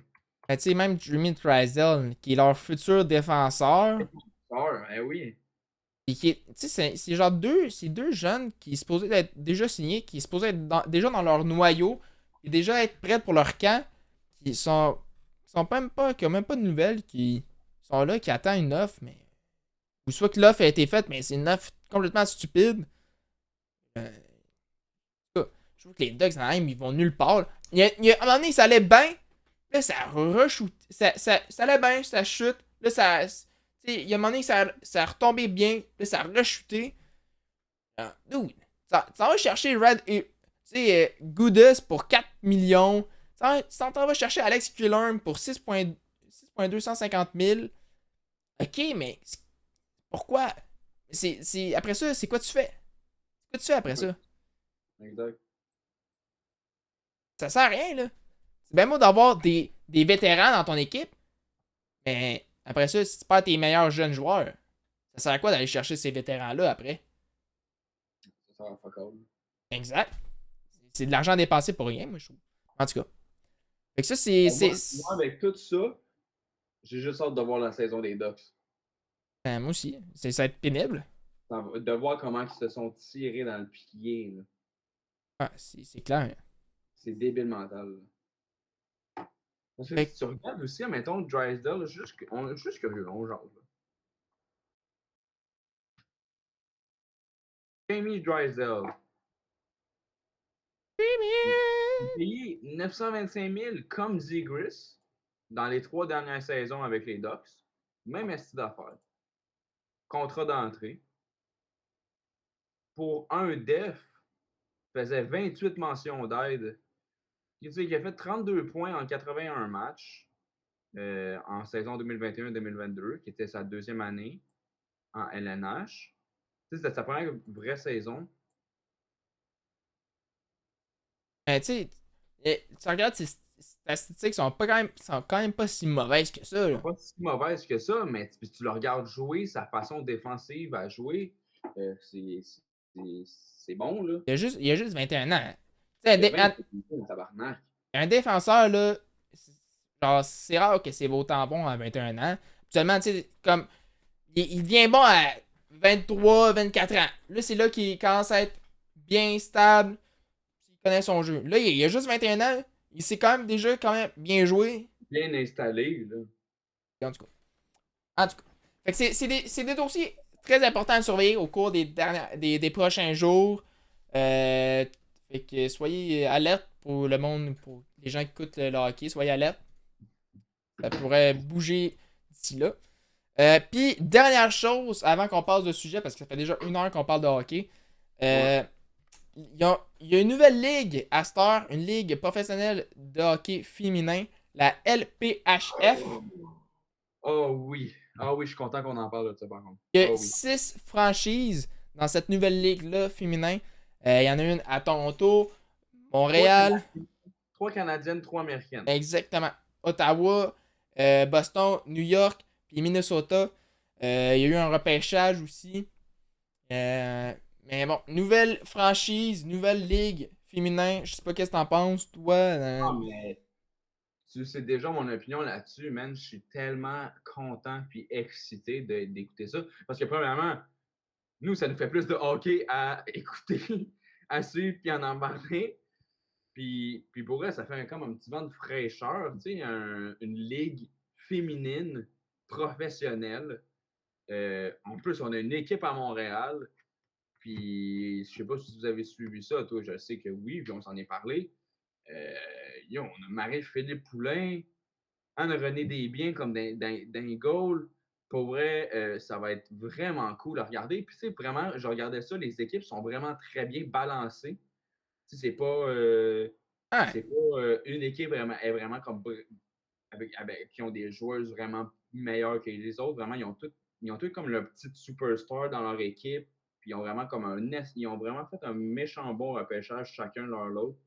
tu sais, même Jimmy Traizel, qui est leur futur défenseur, Eh oui. et qui c'est genre ces deux jeunes qui se supposés être déjà signés, qui se supposés être déjà dans leur noyau, et déjà être prêts pour leur camp, qui sont même pas, qui ont même pas de nouvelles, qui sont là, qui attendent une offre, mais. Ou soit que l'offre a été faite, mais c'est une offre complètement stupide. Je trouve que les Ducks, dans ils vont nulle part. À un moment donné, ça allait bien. Là, ça re-shoot. Ça allait bien, ça chute. Là, ça. Il y a un moment donné, ça a retombé bien. Là, ça a re-chuté. Dude, ça va chercher Goodus pour 4 millions. Ça va chercher Alex Killorn pour 6,250 000. Ok, mais pourquoi? Après ça, c'est quoi tu fais? C'est quoi tu fais après ça? Exact. Ça sert à rien, là. C'est bien beau d'avoir des vétérans dans ton équipe, mais après ça, si tu perds tes meilleurs jeunes joueurs, ça sert à quoi d'aller chercher ces vétérans-là après? Ça sert à fuck all. Exact. C'est de l'argent dépensé pour rien, moi, je trouve. En tout cas. Fait que ça, c'est. Moi, avec tout ça, j'ai juste hâte de voir la saison des Ducks. Moi aussi. Ça va être pénible. De voir comment ils se sont tirés dans le pied. Là. Ah, c'est clair. C'est débile mental. Là. Parce que si tu regardes aussi, mettons, Drysdale, je suis juste curieux, on jase. Jamie Drysdale. Il a payé 925 000 comme Zegras dans les 3 dernières saisons avec les Ducks. Même esti d'affaires. Contrat d'entrée. Pour un def, faisait 28 mentions d'aide. Il a fait 32 points en 81 matchs en saison 2021-2022, qui était sa deuxième année en LNH. C'était sa première vraie saison. Tu sais, tu regardes, ses statistiques sont quand même pas si mauvaises que ça. Là. Pas si mauvaise que ça, mais tu le regardes jouer, sa façon défensive à jouer, c'est bon, là. Il a juste 21 ans. Un défenseur, là, genre, c'est rare que c'est autant bon à 21 ans. Seulement, tu sais, comme, il devient bon à 23, 24 ans. Là, c'est là qu'il commence à être bien stable. Il connaît son jeu. Là, il a juste 21 ans. Il sait quand même déjà bien joué. Bien installé, là. En tout cas. Fait que c'est des dossiers très important à surveiller au cours des prochains jours. Fait que soyez alerte pour le monde, pour les gens qui écoutent le hockey, soyez alerte. Ça pourrait bouger d'ici là. Puis, dernière chose, avant qu'on passe de sujet, parce que ça fait déjà 1 heure qu'on parle de hockey. Ouais. Il y a une nouvelle ligue à cette heure, une ligue professionnelle de hockey féminin, la LPHF. Oh oui. Ah oui, je suis content qu'on en parle de ça, par contre. Il y a Oh oui. 6 franchises dans cette nouvelle ligue-là féminin. Il y en a une à Toronto, Trois, Montréal, trois Canadiennes, trois Américaines. exactement, Ottawa, Boston, New York, puis Minnesota. Il y a eu un repêchage aussi. Mais bon, nouvelle franchise, nouvelle ligue féminin. Je sais pas qu'est-ce que t'en penses, toi. Ah, mais tu sais déjà mon opinion là-dessus, man. Je suis tellement content puis excité d'écouter ça. Parce que, premièrement, nous, ça nous fait plus de hockey à écouter, à suivre puis en parler. Puis pour vrai, ça fait comme un petit vent de fraîcheur, tu sais, une ligue féminine professionnelle. En plus, on a une équipe à Montréal. Puis, je sais pas si vous avez suivi ça, toi, je sais que oui, puis on s'en est parlé. On a Marie-Philippe Poulain, Anne-Renée Desbiens comme d'un goal. Pour vrai, ça va être vraiment cool à regarder. Puis, tu sais, vraiment, je regardais ça, les équipes sont vraiment très bien balancées. Tu sais, Ouais. c'est pas une équipe vraiment, est vraiment comme qui ont des joueuses vraiment meilleures que les autres. Vraiment, ils ont tous comme le petit superstar dans leur équipe. Puis ils ont vraiment comme ils ont vraiment fait un méchant bon repêchage chacun leur l'autre.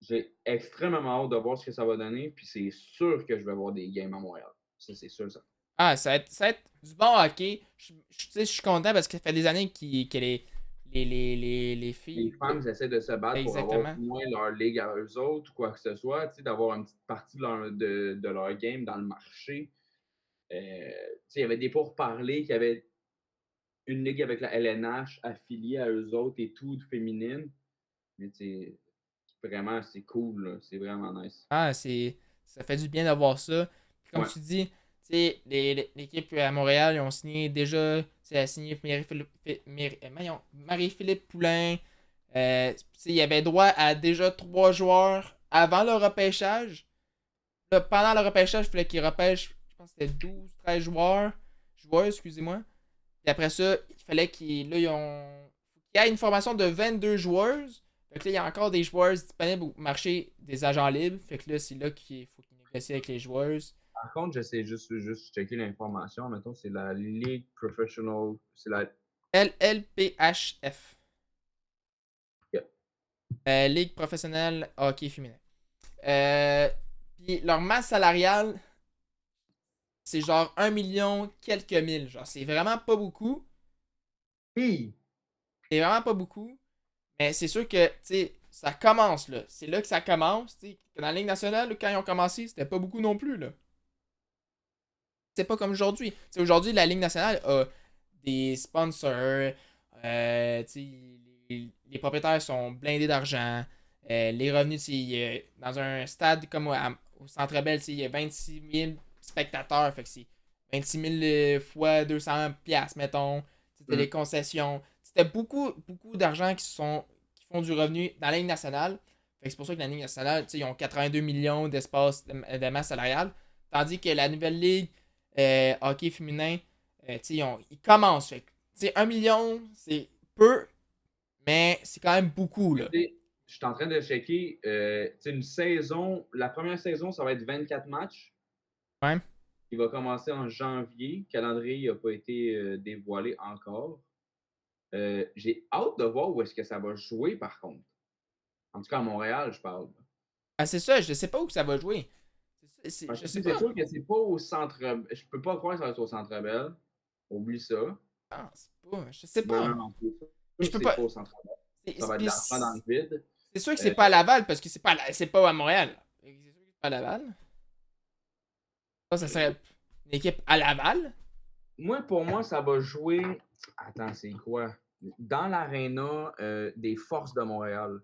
J'ai extrêmement hâte de voir ce que ça va donner. Puis c'est sûr que je vais voir des games à Montréal. Ça, c'est sûr, ça. Ah, ça va être du bon hockey. Tu sais, je suis content parce que ça fait des années que les Les filles. femmes essaient de se battre pour avoir au Exactement. moins leur ligue à eux autres ou quoi que ce soit, d'avoir une petite partie de leur game dans le marché. Il y avait des pourparlers qui avaient une ligue avec la LNH affiliée à eux autres et tout, féminine. Mais vraiment, c'est cool, là. C'est vraiment nice. Ah, ça fait du bien d'avoir ça. Puis comme Ouais. tu dis, tu sais, l'équipe à Montréal, ils ont signé déjà. C'est a signé Marie-Philippe Poulain. Il y avait droit à déjà 3 joueurs avant le repêchage. Là, pendant le repêchage, il fallait qu'ils repêchent, je pense que c'était 12, 13 joueurs, excusez-moi. Et après ça, il fallait qu'il là, qu'il y ait une formation de 22 joueurs. Fait que là, il y a encore des joueurs disponibles au marché des agents libres. Fait que là, c'est là qu'il faut qu'ils négocient avec les joueurs. Par contre, j'essaie juste checker l'information. Mettons, c'est la Ligue Professional. C'est la. LLPHF. Yeah. Ligue professionnelle hockey féminin. Puis leur masse salariale, c'est genre 1 million quelques mille. Genre, c'est vraiment pas beaucoup. Hi! C'est vraiment pas beaucoup. Mais c'est sûr que, tu sais, ça commence, là. C'est là que ça commence, tu sais. Dans la Ligue nationale, quand ils ont commencé, c'était pas beaucoup non plus, là. C'est pas comme aujourd'hui. Tu sais, aujourd'hui, la Ligue nationale a des sponsors. Tu sais, les propriétaires sont blindés d'argent. Les revenus, tu sais, dans un stade comme au Centre Bell, tu sais, il y a 26 000 spectateurs. Fait que c'est 26 000 fois 200 piastres, mettons. C'était les concessions. C'était beaucoup, beaucoup d'argent qui font du revenu dans la Ligue nationale. Fait que c'est pour ça que la Ligue nationale, tu sais, ils ont 82 millions d'espace de masse salariale. Tandis que la nouvelle Ligue hockey féminin, ils commencent. Fait que, 1 million, c'est peu, mais c'est quand même beaucoup, là. Je suis en train de checker. Une saison, la première saison, ça va être 24 matchs. Ouais. Il va commencer en janvier. Le calendrier n'a pas été dévoilé encore. J'ai hâte de voir où est-ce que ça va jouer, par contre. En tout cas, à Montréal, je parle. Ah, c'est ça, je sais pas où ça va jouer. Parce Je que sais c'est pas. sûr que c'est pas au centre. Je peux pas croire que ça va être au centre Bell. Oublie ça. Ah, c'est pas. Je sais Non, non, pas. non. C'est Je sûr que peux c'est pas. pas au centre Bell. Ça va être de Puis l'argent dans le vide. c'est sûr que c'est Euh, pas à Laval parce que c'est pas à Montréal. C'est sûr que c'est pas à Laval. Ça serait une équipe à Laval. Pour moi, ça va jouer. Attends, c'est quoi? Dans l'aréna des Forces de Montréal.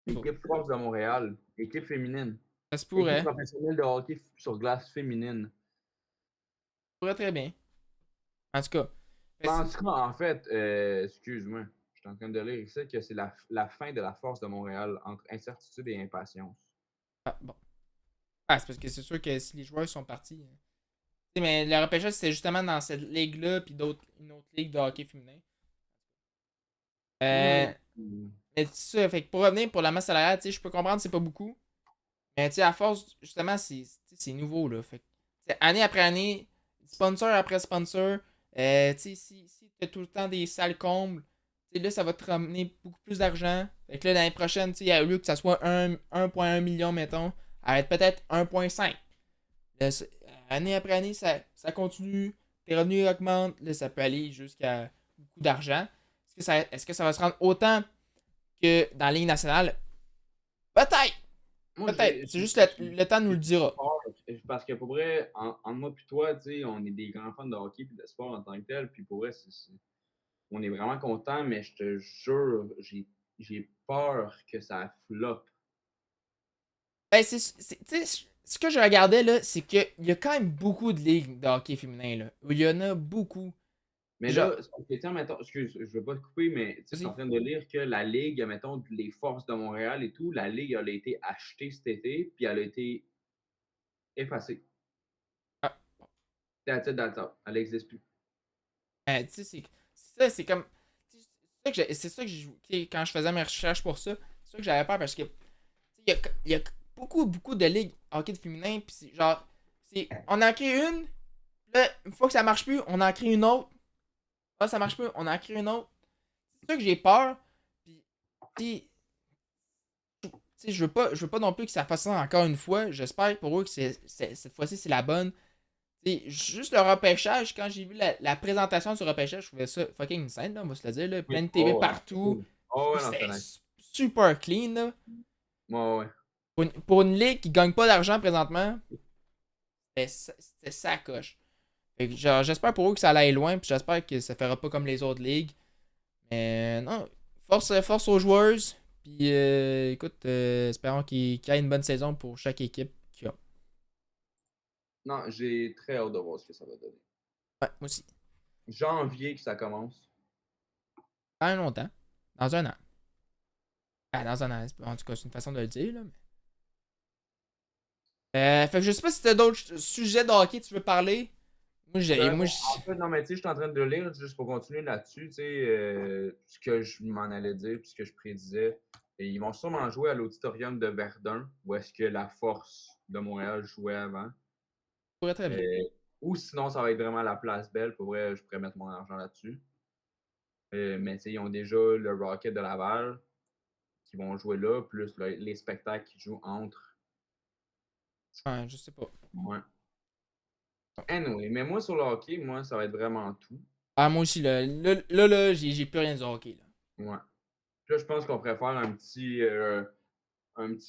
Équipe Force de Montréal. Équipe féminine. Ça se Équipe pourrait. professionnelle de hockey sur glace féminine. pourrait très bien. En tout cas. Mais en tout cas, en fait, excuse-moi, je suis en train de lire ici que c'est la fin de la force de Montréal entre incertitude et impatience. Ah, bon. Ah, c'est parce que c'est sûr que si les joueurs sont partis. Mais le repêchage, c'était justement dans cette ligue-là, puis une autre ligue de hockey féminin. Hmm. Mais c'est ça, fait que pour revenir pour la masse salariale, je peux comprendre que c'est pas beaucoup. Mais à force, justement, c'est nouveau, là. Fait que, année après année, sponsor après sponsor, si t'as tout le temps des salles combles, là, ça va te ramener beaucoup plus d'argent. Fait que là, l'année prochaine, au lieu que ça soit 1,1 million, mettons, arrête peut-être 1,5. Là, année après année, ça continue. Tes revenus augmentent. Là, ça peut aller jusqu'à beaucoup d'argent. Est-ce que ça va se rendre autant que dans la Ligue nationale? Peut-être. Moi, Peut-être. C'est juste le temps nous le j'ai dira. peur, parce que pour vrai, entre moi et toi, tu sais, on est des grands fans de hockey et de sport en tant que tel, puis pour vrai, on est vraiment contents, mais je te jure, j'ai peur que ça floppe. Ben, ce que je regardais, là, c'est qu'il y a quand même beaucoup de ligues de hockey féminin, là. Il y en a beaucoup. Mais Genre, là, ok, tiens, mettons, excuse, je veux pas te couper, mais tu sais, je suis en vas-y. train de lire que la Ligue, mettons, les forces de Montréal et tout, la Ligue, elle a été achetée cet été, puis elle a été effacée. Ah, That's it, that's all. Elle n'existe plus. tu sais, c'est ça, c'est comme. C'est ça que quand je faisais mes recherches pour ça, c'est ça que j'avais peur parce que il y a beaucoup, beaucoup de ligues hockey de féminin, puis c'est genre, on en crée une, là, une fois que ça marche plus, on en crée une autre. Ah, ça marche plus, on en crée une autre. C'est ça que j'ai peur. Puis, je veux pas non plus que ça fasse ça encore une fois. J'espère pour eux que cette fois-ci, c'est la bonne. Juste le repêchage, quand j'ai vu la présentation du repêchage, je trouvais ça fucking insane, là, on va se le dire. Là. Plein Oui. de TV Oh, ouais. partout. Oh, ouais, non, C'était c'est nice. super clean. Là. Ouais, ouais. Pour une ligue qui gagne pas d'argent présentement, c'était ça coche. Fait que, genre, j'espère pour eux que ça aille loin, puis j'espère que ça fera pas comme les autres ligues. Mais non, force aux joueurs. Puis écoute, espérons qu'il y ait une bonne saison pour chaque équipe qui a. Non, j'ai très hâte de voir ce que ça va donner. Ouais, moi aussi. Janvier que ça commence. Dans longtemps. Dans un an. Ah, dans un an. En tout cas, c'est une façon de le dire. Là, fait que je sais pas si t'as d'autres sujets de hockey que tu veux parler. Moi, j'ai. Moi, En fait, non, mais tu sais, je suis en train de lire, juste pour continuer là-dessus, tu sais, ce que je m'en allais dire, puis ce que je prédisais. Et ils vont sûrement jouer à l'auditorium de Verdun, où est-ce que la Force de Montréal jouait avant. pourrais très bien. Euh, ou sinon, ça va être vraiment la Place Belle. Pour vrai, je pourrais mettre mon argent là-dessus. Mais tu sais, ils ont déjà le Rocket de Laval qui vont jouer là, plus les spectacles qui jouent entre. Ouais, je sais pas. Ouais. Anyway, mais moi, sur le hockey, moi, ça va être vraiment tout. Ah, moi aussi, là, j'ai plus rien de hockey. Là. Ouais. Puis là, je pense qu'on pourrait faire un petit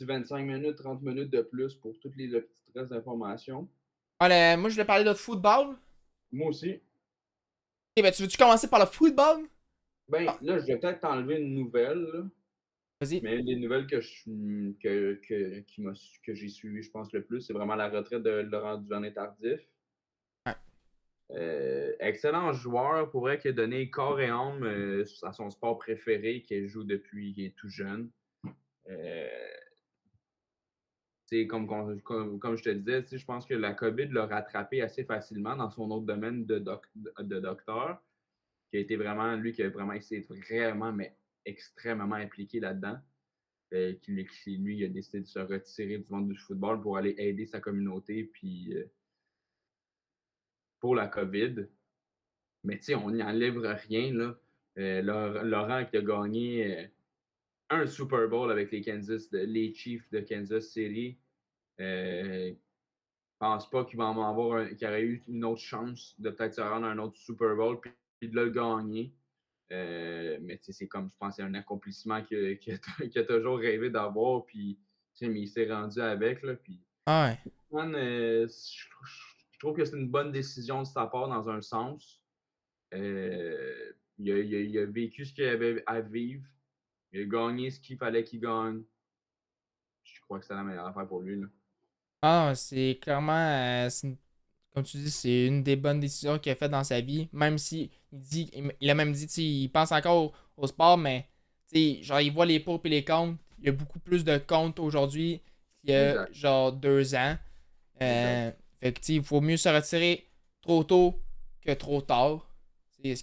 25 minutes, 30 minutes de plus pour toutes les le petits restes d'informations. Allez, moi, je voulais parler de football. Moi aussi. Eh ben, tu veux-tu commencer par le football? Ben, Ah, là, je vais peut-être t'enlever une nouvelle, là, vas-y. mais les nouvelles que j'ai suivies, je pense, le plus, c'est vraiment la retraite de Laurent Duvernay-Tardif. Ouais. Excellent joueur, pour vrai, qui a donné corps et âme à son sport préféré, qu'il joue depuis qu'il est tout jeune. Euh, comme je te disais, je pense que la COVID l'a rattrapé assez facilement dans son autre domaine de docteur, qui a été vraiment, lui, qui a vraiment essayé de vraiment, mais extrêmement impliqué là-dedans. Lui, il a décidé de se retirer du monde du football pour aller aider sa communauté, puis pour la COVID. Mais tu sais, on n'y enlève rien, là. Laurent qui a gagné un Super Bowl avec les Chiefs de Kansas City. Je pense pas qu'il qu'il aurait eu une autre chance de peut-être se rendre à un autre Super Bowl puis de le gagner. Mais c'est comme, je pense, c'est un accomplissement qu'il a toujours rêvé d'avoir. Puis, mais il s'est rendu avec. Là, puis, Ah ouais. man, je trouve que c'est une bonne décision de sa part dans un sens. Il a vécu ce qu'il avait à vivre. Il a gagné ce qu'il fallait qu'il gagne. Je crois que c'est la meilleure affaire pour lui. Là. Ah, c'est clairement. comme tu dis, c'est une des bonnes décisions qu'il a faites dans sa vie. Même si il a même dit, tu sais, il pense encore au sport, mais tu sais, genre, il voit les pour et les contre. Il y a beaucoup plus de contre aujourd'hui qu'il y a Exact, genre 2 ans. exact. Fait que tu sais, il faut mieux se retirer trop tôt que trop tard. C'est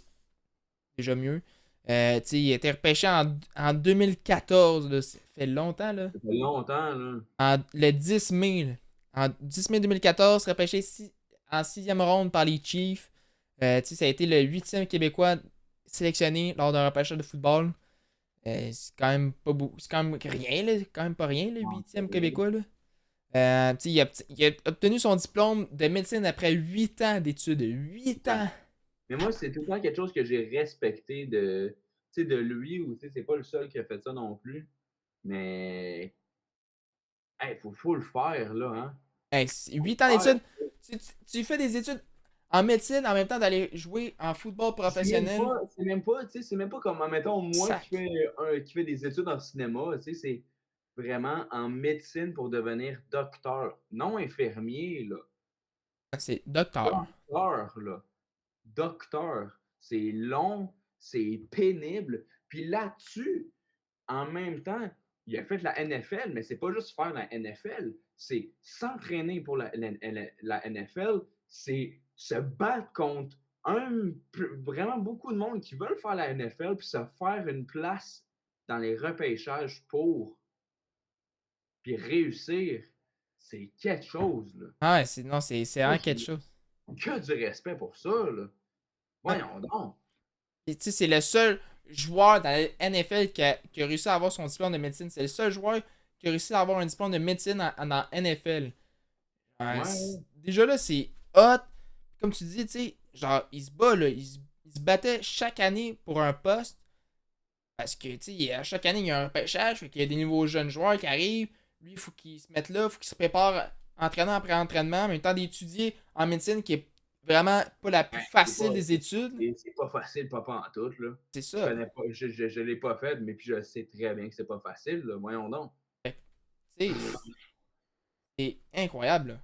déjà mieux. Tu sais, il a été repêché en 2014, là. Ça fait longtemps, là. Ça fait longtemps, là. Le 10 mai, là. En 10 mai 2014, repêché en sixième ronde par les Chiefs. Tu sais, ça a été le huitième Québécois sélectionné lors d'un repêchage de football. C'est quand même pas beaucoup. C'est quand même rien, là. C'est quand même pas rien, le Non, huitième c'est vrai. Québécois, là. Tu sais, il a obtenu son diplôme de médecine après 8 ans d'études. 8 Ouais. ans! Mais moi, c'est tout le temps quelque chose que j'ai respecté tu sais, de lui, ou tu sais, c'est pas le seul qui a fait ça non plus. Mais, hey, faut le faire, là, hein. Hey, Faut 8 ans le faire. d'études. Tu fais des études en médecine en même temps d'aller jouer en football professionnel. C'est même pas comme, admettons, moi Sac. qui fait des études en cinéma, tu sais, c'est vraiment en médecine pour devenir docteur, non infirmier, là. C'est docteur. Docteur, là. Docteur. C'est long, c'est pénible. Puis là-dessus, en même temps, il a fait la NFL, mais c'est pas juste faire la NFL, c'est s'entraîner pour la NFL, c'est se battre contre vraiment beaucoup de monde qui veulent faire la NFL puis se faire une place dans les repêchages pour, puis réussir. C'est quelque chose, là. Ah ouais, non, c'est Moi, vraiment quelque j'ai chose. que du respect pour ça, là. Ah, Voyons donc. et tu sais, c'est le seul joueur dans la NFL qui a réussi à avoir son diplôme de médecine. C'est le seul joueur qui a réussi à avoir un diplôme de médecine dans NFL. Ouais, Déjà là, c'est hot. Comme tu dis, tu sais, genre, il se bat, là. Il se battait chaque année pour un poste. Parce que, tu sais, à chaque année, il y a un repêchage. Fait qu'il y a des nouveaux jeunes joueurs qui arrivent. Lui, il faut qu'il se mette là. Il faut qu'il se prépare entraînement après entraînement. En même temps d'étudier en médecine qui est vraiment pas la plus ouais, facile des études. c'est pas facile, pas pantoute, là. C'est Je ça. connais pas, je l'ai pas fait, mais puis je sais très bien que c'est pas facile, là. Voyons donc. Fait que, tu sais, c'est incroyable, là.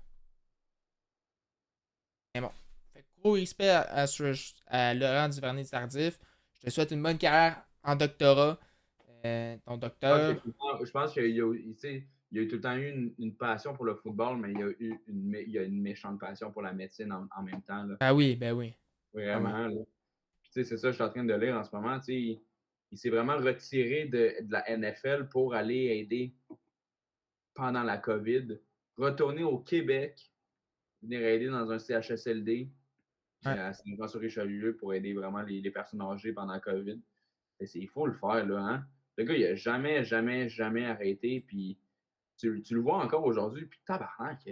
Mais bon. Fait que gros respect à Laurent Duvernay-Tardif. Je te souhaite une bonne carrière en doctorat. Ton docteur. Je pense qu'il y a, tu sais, il y a tout le temps eu une passion pour le football, mais il y a une méchante passion pour la médecine en même temps, là. Ben oui, ben oui. Ben oui. Vraiment, là. Puis, tu sais, c'est ça, je suis en train de lire en ce moment. Tu sais, il s'est vraiment retiré de la NFL pour aller aider pendant la COVID, retourner au Québec, venir aider dans un CHSLD Ouais. à Saint-Jean-sur-Richelieu pour aider vraiment les personnes âgées pendant la COVID. Il faut le faire, là, hein? Le gars, il a jamais, jamais, jamais arrêté. Puis tu le vois encore aujourd'hui. Puis tabarnak,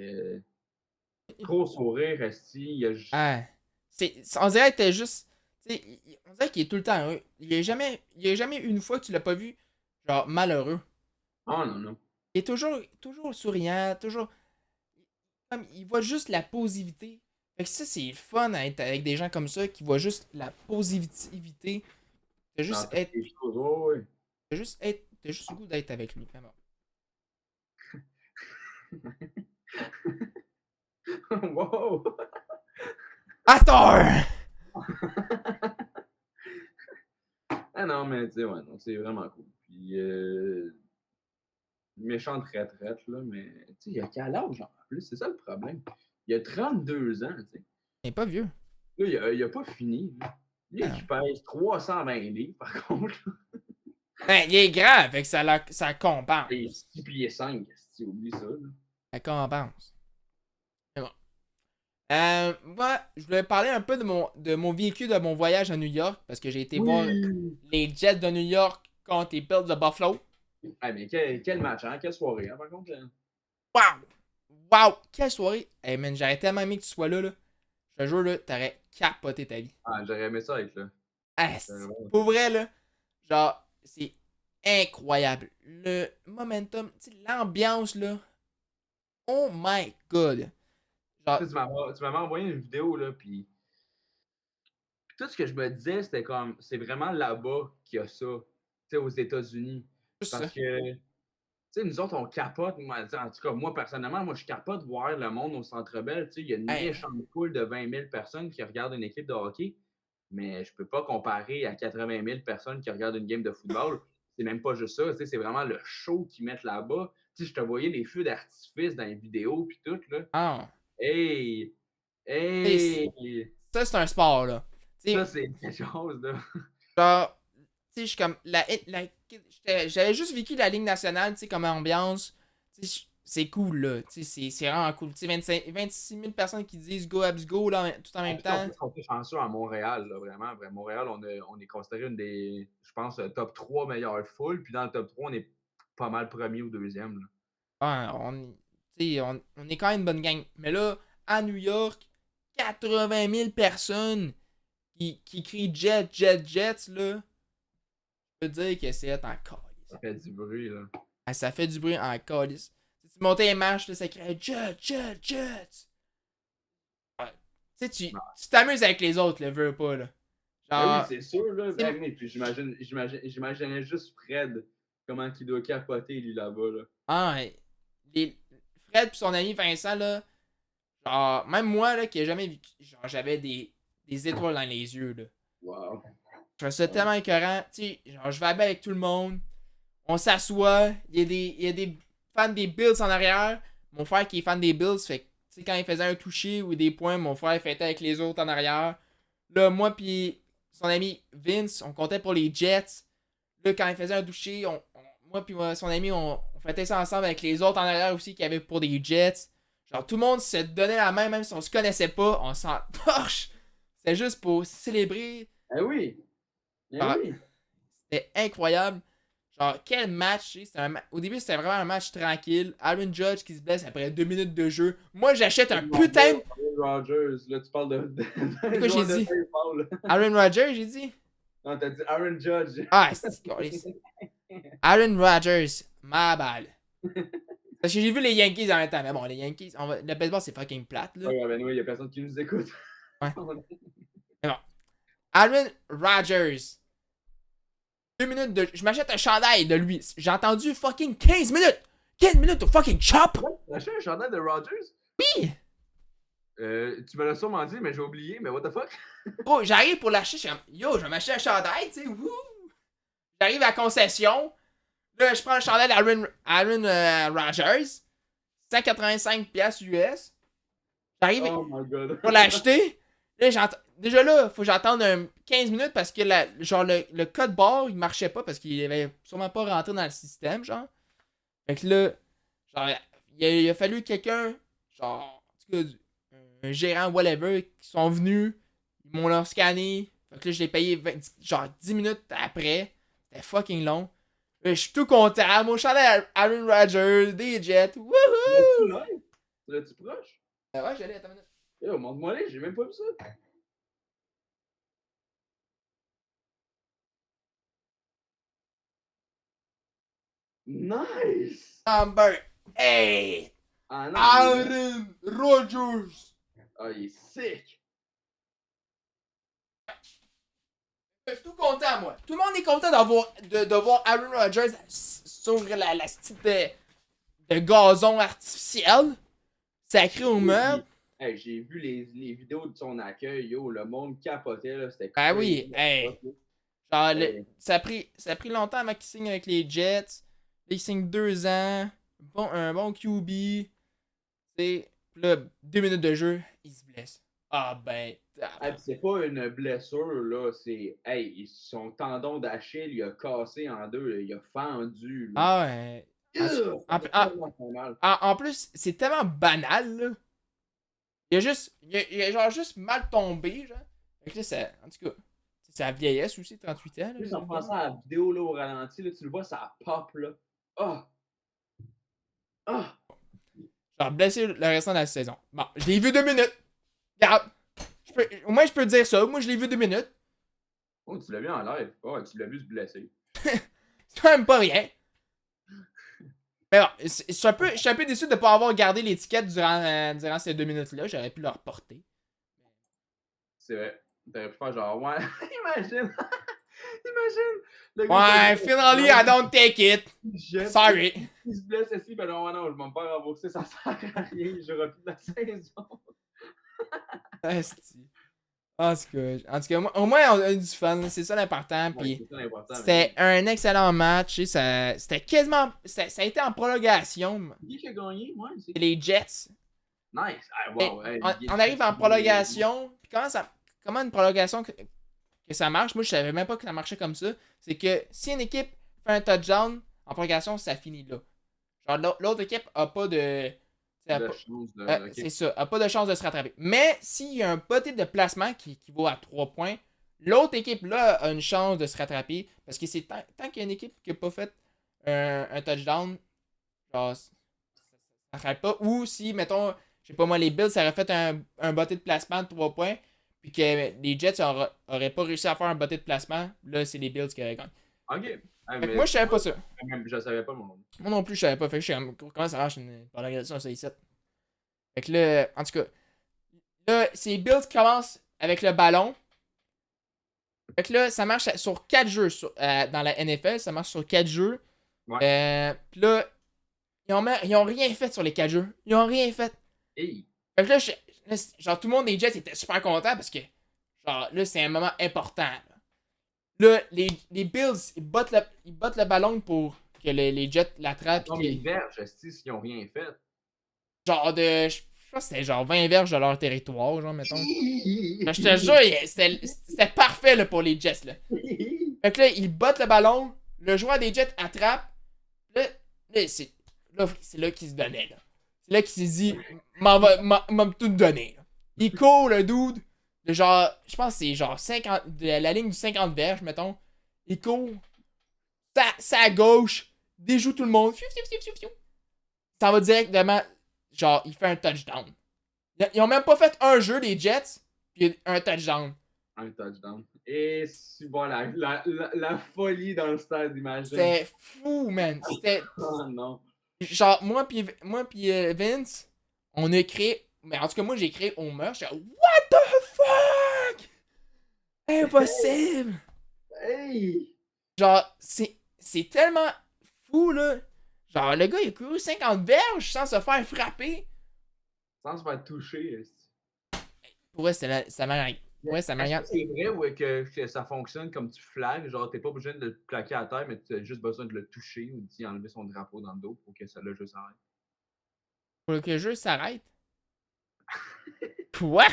gros sourire, esti. Ah. On dirait que t'es juste. Tu sais, on dirait qu'il est tout le temps heureux. Il y a jamais une fois que tu l'as pas vu, genre, malheureux. Oh non, non. Il est toujours souriant, toujours. Comme, il voit juste la positivité. Fait que ça, c'est le fun à être avec des gens comme ça qui voient juste la positivité. De Dans juste toutes être. les choses, oh, oui. T'as juste le goût d'être avec lui. Vraiment. Wow! Astor! Ah non, mais tu sais, ouais, non, c'est vraiment cool. Puis, méchante retraite, là, mais tu sais, il a quel âge en plus? C'est ça le problème. Il a 32 ans, tu sais. Il est pas vieux. Là, il a pas fini. Là. Lui, Ah il non. pèse 320 livres, par contre. Ben, il est grand, fait que ça Il est compense. 6 pieds 5, si tu oublies ça. Là. Ça compense. Mais bon. Moi, je voulais parler un peu de mon vécu de mon voyage à New York parce que j'ai été voir Oui! les Jets de New York contre les Bills de Buffalo. Ah, mais quel match, hein? Quelle soirée, hein, par contre. Waouh! Waouh! Quelle soirée! Hey man, j'aurais tellement aimé que tu sois là, là. Je te jure, là, t'aurais capoté ta vie. Ah, j'aurais aimé ça être là. Ah, J'aurais vraiment pour aimé vrai, là, genre, c'est incroyable. Le momentum, tu sais, l'ambiance, là. Oh my god! Genre, ça. Tu m'avais envoyé une vidéo, là, puis tout ce que je me disais, c'était comme, c'est vraiment là-bas qu'il y a ça, tu sais, aux États-Unis. juste ça. Parce que sais, nous autres, on capote. Moi, en tout cas, moi, personnellement, moi, je capote voir le monde au Centre Bell. Tu sais, il y a une Hey, méchante foule de 20 000 personnes qui regardent une équipe de hockey, mais je peux pas comparer à 80 000 personnes qui regardent une game de football. C'est même pas juste ça, tu sais, c'est vraiment le show qu'ils mettent là-bas. Tu sais, je te voyais les feux d'artifice dans les vidéos puis tout, là. ah, Hey! tu sais, Hey! ça, c'est un sport, là. Tu Ça, sais, c'est quelque chose, là. genre, tu sais, je suis comme. J'avais juste vécu la Ligue nationale, tu sais, comme ambiance. Tu sais, c'est cool, là. Tu sais, c'est vraiment cool. Tu sais, 26 000 personnes qui disent go, Habs, go, là, tout en En même plus, en temps. plus, on est chanceux à Montréal, là, vraiment. Montréal, on est considéré une des, je pense, top 3 meilleures foules. Puis dans le top 3, on est pas mal premier ou deuxième, là. Ouais, tu sais, on est quand même une bonne gang. Mais là, à New York, 80 000 personnes qui crient Jet, Jet, Jets, là. Je peux dire que c'est en calice. Ça fait du bruit, là. Ah, ça fait du bruit en calice. Si tu montais les marches, là, ça criait Jet, Jet, Jet. Ouais. Tu sais, tu t'amuses avec les autres, le veux pas, là. Ben oui, Genre, c'est sûr, là. c'est- Ben oui, puis j'imaginais juste Fred, comment il doit capoter, lui, là-bas, là. ah, ouais. les, Fred pis son ami Vincent, là, genre, même moi, là, qui ai jamais vécu, genre, j'avais des étoiles dans les yeux, là. Wow. Je trouve ça tellement écœurant. Tu sais, genre, je vais bien avec tout le monde. On s'assoit. Il y a des fans des Bills en arrière. Mon frère qui est fan des Bills, fait que, tu sais, quand il faisait un toucher ou des points, mon frère fêtait avec les autres en arrière. Là, moi puis son ami Vince, on comptait pour les Jets. Là, quand il faisait un toucher, moi puis son ami, on fêtait ça ensemble avec les autres en arrière aussi qui avaient pour des Jets. Genre, tout le monde se donnait la main, même si on se connaissait pas. On s'en torche. C'était juste pour célébrer. Eh oui! Eh Genre, oui! c'était incroyable. Genre, quel match, tu sais, au début, c'était vraiment un match tranquille. Aaron Judge qui se blesse après 2 minutes de jeu. Moi, j'achète un putain de... Aaron Rodgers, là, tu parles C'est d'un quoi j'ai joueur de dit? baseball, là. Aaron Rodgers, j'ai dit? Non, t'as dit Aaron Judge. Ah, c'est Aaron Rodgers, ma balle. Parce que j'ai vu les Yankees en même temps. Mais bon, les Yankees, le baseball, c'est fucking plate, là. Ouais, ben oui, il y a personne qui nous écoute. Ouais. Mais bon. Aaron Rodgers. 2 minutes de... Je m'achète un chandail de lui. J'ai entendu fucking 15 minutes. 15 minutes de fucking chop. T'as acheté un chandail de Rodgers? Oui. Tu me l'as sûrement dit, mais j'ai oublié, mais what the fuck? Bro, j'arrive pour l'acheter. Je suis comme, yo, je vais m'acheter un chandail, tu sais. Wouh. J'arrive à la concession. Là, je prends le chandail d'Aaron Rodgers. 185 piastres US. J'arrive Oh my god. pour l'acheter. Là, déjà là, faut que j'attende 15 minutes parce que genre le code barre, il marchait pas parce qu'il avait sûrement pas rentré dans le système, genre. Fait que là, genre, il a fallu quelqu'un, genre, en tout cas, un gérant, whatever, qui sont venus, ils m'ont leur scanné. Fait que là, je l'ai payé genre 10 minutes après. C'était fucking long. Là, je suis tout content. Mon chandail Aaron Rodgers, des Jets. Wouhou! L'as-tu live? L'as-tu proche? Ouais, j'allais, attends une minute. Yo, montre-moi les, j'ai même pas vu ça. Nice! Number 8, Ah non, Aaron Rodgers. ah, il est sick! Je suis tout content, moi. Tout le monde est content de voir Aaron Rodgers sur la petite de gazon artificiel. Sacré au meuble. Hey, j'ai vu les vidéos de son accueil, yo, le monde capotait, là, c'était Ah crazy. oui, hey. Genre, Hey. ça a pris longtemps avant qu'il signe avec les Jets. Là, il signe 2 ans. Un bon QB. Tu sais, là, 2 minutes de jeu, il se blesse. Ah ben. Ah, pis c'est pas une blessure, là, c'est. Hey, son tendon d'Achille, il a cassé en deux, là, il a fendu. Là. Ah ouais. Ça fait tellement mal. En plus, c'est tellement banal, là. Il a genre juste mal tombé, genre. Fait que là, ça, en tout cas, c'est la vieillesse aussi, 38 ans. Là, Plus en pensant à la vidéo là, au ralenti, là, tu le vois, ça pop, là. Ah! Ah! Genre, blessé le restant de la saison. Bon, je l'ai vu 2 minutes. Regarde. Au moins, je peux dire ça. Moi, je l'ai vu 2 minutes. Oh, tu l'as vu en live. Oh, tu l'as vu se blesser. C'est quand même pas rien. Mais bon, je suis un peu déçu de ne pas avoir gardé l'étiquette durant ces 2 minutes-là. J'aurais pu le reporter. C'est vrai. T'aurais pu faire genre, ouais, imagine! Imagine! Le gars, Ouais, finally, I don't take it. il jette, Sorry. il se blesse ici, ben non, non, je vais me faire rembourser, ça sert à rien, je jouerai plus de la saison. Asti. En tout cas, au moins, on a eu du fun. C'est ça l'important. Ouais, Puis c'est ça l'important, mais c'était oui. un excellent match. Et c'était quasiment. Ça a été en prolongation. Qui a gagné? Ouais, c'est Les Jets. nice. Ah, Et wow, hey, on arrive en prolongation. Puis comment une prolongation que ça marche? Moi, je savais même pas que ça marchait comme ça. C'est que si une équipe fait un touchdown en prolongation, ça finit là. Genre, l'autre équipe a pas de. de chance de. Ok. C'est ça, a pas de chance de se rattraper. Mais s'il y a un petit de placement qui vaut à 3 points, l'autre équipe là a une chance de se rattraper. Parce que c'est tant qu'il y a une équipe qui n'a pas fait un touchdown, genre, ça s'arrête pas. Ou si, mettons, je sais pas moi, les Bills, ça aurait fait un botté de placement de 3 points, puis que les Jets auraient pas réussi à faire un botté de placement, là, c'est les Bills qui auraient gagné. Ok. Ah, Fait que mais moi, je savais pas ça. même, je savais pas mon nom. Moi non plus, je savais pas. Fait que je sais comment ça marche une prolongation, ça ici. Fait que là, en tout cas, là, c'est Bills qui commence avec le ballon. Fait que là, ça marche sur 4 jeux dans la NFL. Ça marche sur 4 jeux. Ouais. Puis là, ils ont rien fait sur les 4 jeux. Ils ont rien fait. Hey. Fait que là, genre, tout le monde des Jets était super content parce que, genre, là, c'est un moment important. Là, les Bills, ils battent le ballon pour que les Jets l'attrapent. Non, mais les verges, ils ont rien fait. Genre de. Je pense que c'était genre 20 verges de leur territoire, genre, mettons. Je te jure, c'était parfait là, pour les Jets. Là. Fait que là, ils battent le ballon, le joueur des Jets attrape. Là, c'est là qu'il se donnait. Là. C'est là qu'il s'est dit, m'a tout donné. Là. Il court le dude, de genre, je pense que c'est genre 50, de la ligne du 50 verges, mettons. Il court, ça à gauche, déjoue tout le monde. Ça va directement, genre, il fait un touchdown. Ils ont même pas fait un jeu, les Jets, puis un touchdown. Un touchdown. Et si bon, la folie dans le stade, imagine. C'était fou, man. C'était. Oh non. Genre, moi pis Vince, on a créé. Mais en tout cas, moi, j'ai créé Homer. J'étais what the fuck? Impossible! Hey! Genre, c'est tellement fou, là. Genre, le gars, il a couru 50 verges sans se faire frapper. Sans se faire toucher. Pour vrai, ça m'a ouais, ça m'a C'est vrai ouais, que ça fonctionne comme tu flagues, genre t'es pas obligé de le plaquer à terre, mais tu as juste besoin de le toucher ou d'y enlever son drapeau dans le dos pour que ça le juste arrête. Pour que le jeu s'arrête. Quoi?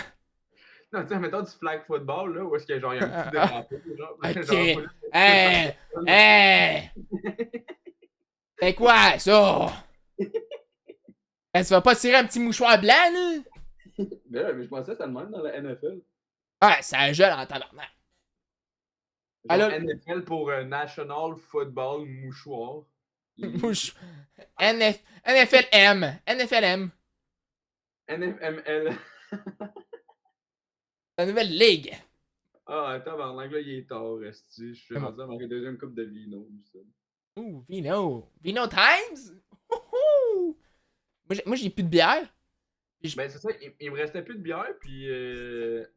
Non, tu sais, mettons du flag football, là, où est-ce que genre il y a un petit drapeau, genre. Ok. Genre, Hey! Hey! C'est quoi, ça? Ben, tu vas pas tirer un petit mouchoir blanc, là? mais je pensais que c'était le même dans la NFL. Ah, ça gèle en tabarnak. Genre Alors, NFL pour National Football Mouchoir. mouche. NFLM. NFLM. NFML. La nouvelle ligue. Ah, attends, là, il est tard, resti. Je suis rendu à ma deuxième coupe de vino. Ouh, Vino. Vino Times? Ouhou. Moi, j'ai plus de bière. Ben, c'est ça, il me restait plus de bière, puis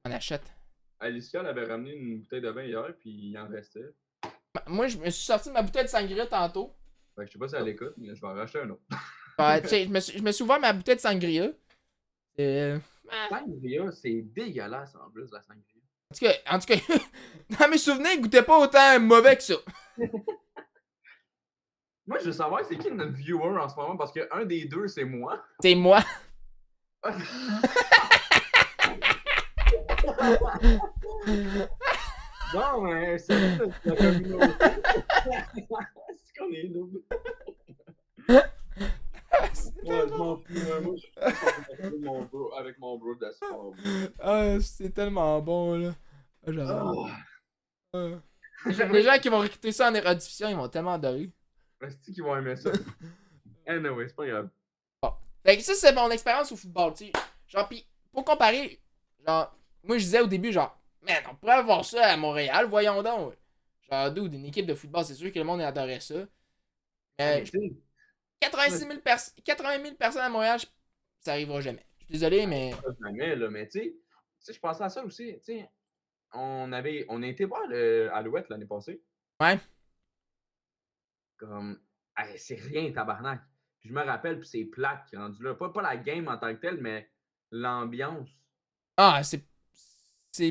On achète. Alicia, elle avait ramené une bouteille de vin hier, puis il en restait. Moi, je me suis sorti de ma bouteille de sangria tantôt. Fait que je sais pas si elle écoute, mais je vais en racheter un autre. Tu sais, je me suis ouvert ma bouteille de sangria. Sangria, c'est dégueulasse en plus, la sangria. En tout cas, dans mes souvenirs, il goûtait pas autant mauvais que ça. Moi, je veux savoir c'est qui notre viewer en ce moment, parce qu'un des deux, c'est moi. C'est moi. Non, mais c'est la communauté. C'est qu'on est double. Ouais, je m'en fous. Moi, je suis avec mon bro de sport. Ah, c'est tellement bon, là. Ah, j'adore. Oh. Les gens qui vont écouter ça en érodiffusion, ils vont tellement adorer. Est-ce qu'ils vont aimer ça? Anyway, c'est pas grave. Bon. Fait que ça, c'est mon expérience au football, tu sais. Genre, pis, pour comparer, genre, moi, je disais au début, genre, man, on pourrait avoir ça à Montréal, voyons donc. Genre, d'où d'une équipe de football, c'est sûr que le monde adorait ça. Mais 80 000 personnes à Montréal, ça arrivera jamais. Je suis désolé, mais. Jamais, là, mais tu sais, je pensais à ça aussi. Tu sais, on a été voir Alouette l'année passée. Ouais. Comme, Hey, c'est rien, tabarnak. Puis je me rappelle, puis c'est plate qui est rendu là. Pas la game en tant que telle, mais l'ambiance. Ah, c'est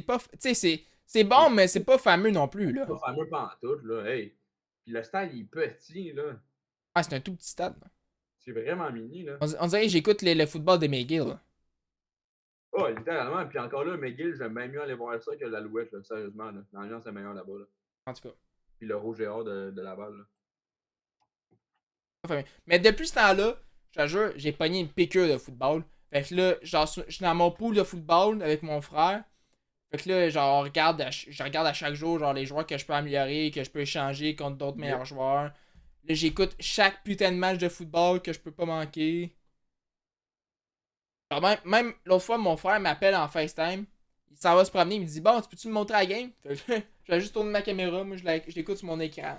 pas. Tu sais, c'est bon, C'est mais c'est pas fameux non plus, là. pas fameux pantoute, là. Hey. Puis le stade, il est petit, là. Ah, c'est un tout petit stade. C'est vraiment mini, là. On dirait que j'écoute le football de McGill. Là. Oh, littéralement. Puis encore là, McGill, j'aime bien mieux aller voir ça que l'Alouette, là. Sérieusement, là. L'ambiance est meilleure là-bas, là. En tout cas. Puis le rouge et or de Laval, là. Pas fameux. Mais depuis ce temps-là, je te jure, j'ai pogné une piqûre de football. Fait que là, genre, je suis dans mon pool de football avec mon frère. Fait que là, genre, je regarde à chaque jour, genre, les joueurs que je peux améliorer, que je peux échanger contre d'autres meilleurs joueurs. Là, j'écoute chaque putain de match de football que je peux pas manquer. Genre, même l'autre fois, mon frère m'appelle en FaceTime. Il s'en va se promener, il me dit, bon, tu peux-tu me montrer la game? Fait que je vais juste tourner ma caméra, moi, je l'écoute sur mon écran.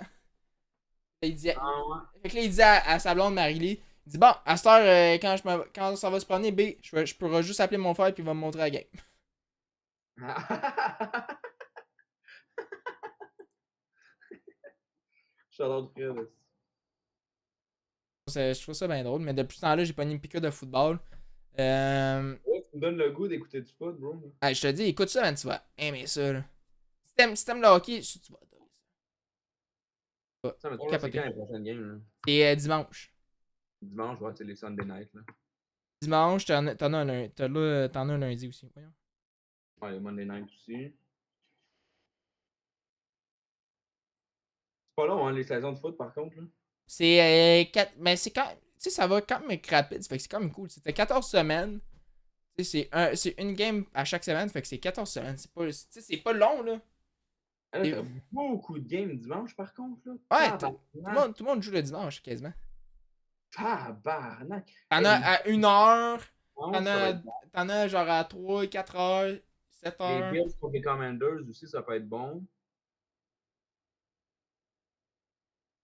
Il dit, Ah ouais. fait que là, il dit à sa blonde Marie-Lee, il dit, bon, à cette heure, quand ça va se promener, B, je pourrai juste appeler mon frère puis il va me montrer la game. Shout-out Fred. Je trouve ça bien drôle, mais depuis ce temps-là, j'ai pogné une piqûre de football. Ouais, tu me donnes le goût d'écouter du foot, bro. Je te dis, écoute ça, man, tu vas aimer ça. Là. Si t'aimes le hockey, tu vas adorer ça. Ça, mais Tu c'est vas quand capoter. les prochaines games, là? C'est dimanche. Dimanche, ouais, c'est les Sunday night, là. Dimanche, t'en as un lundi aussi. Voyons. Ouais, les Monday night aussi. C'est pas long, hein, les saisons de foot, par contre, là. C'est 4. Mais c'est quand. Tu sais, ça va quand même rapide. Fait que c'est quand même cool. C'était 14 semaines. Tu sais, c'est une game à chaque semaine. Fait que c'est 14 semaines. C'est pas long, là. Ah, là, Et- t'as beaucoup de games dimanche, par contre, là. Ouais, Tabarnak. tout le monde joue le dimanche, quasiment. Tabarnak. T'en as Hey, à 1 heure. T'en dimanche, ça va as, être bon. t'en as genre à 3, 4 heures, 7 Les heures. Bills contre les Commanders aussi, ça peut être bon.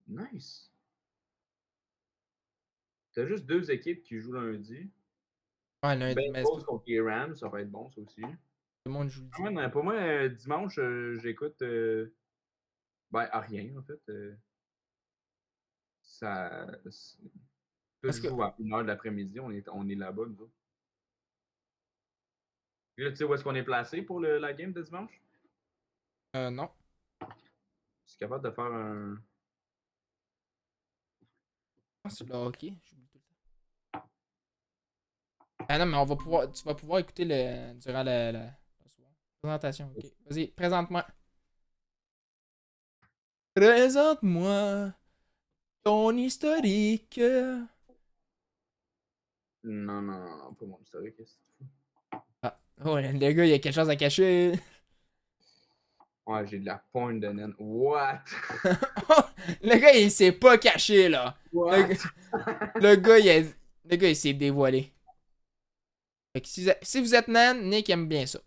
Nice. T'as juste deux équipes qui jouent lundi. Ouais, lundi. Mais c'est pas Bengals contre les Rams, ça va être bon, ça aussi. tout le monde joue le Ah, dimanche. man, pour moi, dimanche, j'écoute ben, à rien, en fait. Ça. Tout Parce que. joue à 1 heure de l'après-midi, on est là-bas, nous autres. Et là, tu sais où est-ce qu'on est placé pour la game de dimanche? Non. Je suis capable de faire un. Ah, c'est le hockey. J'oublie tout le temps. Ah non, mais tu vas pouvoir écouter durant la présentation. Ok. Vas-y, présente-moi. Présente-moi ton historique. Non, non, non, non, pas mon historique. Qu'est-ce que tu fous? Ah, oh, le gars, il y a quelque chose à cacher. Ouais, j'ai de la pointe de naine. What? Le gars, il s'est pas caché, là. Le, What? le gars, le gars, il s'est dévoilé. Fait que si vous êtes nan, Nick aime bien ça.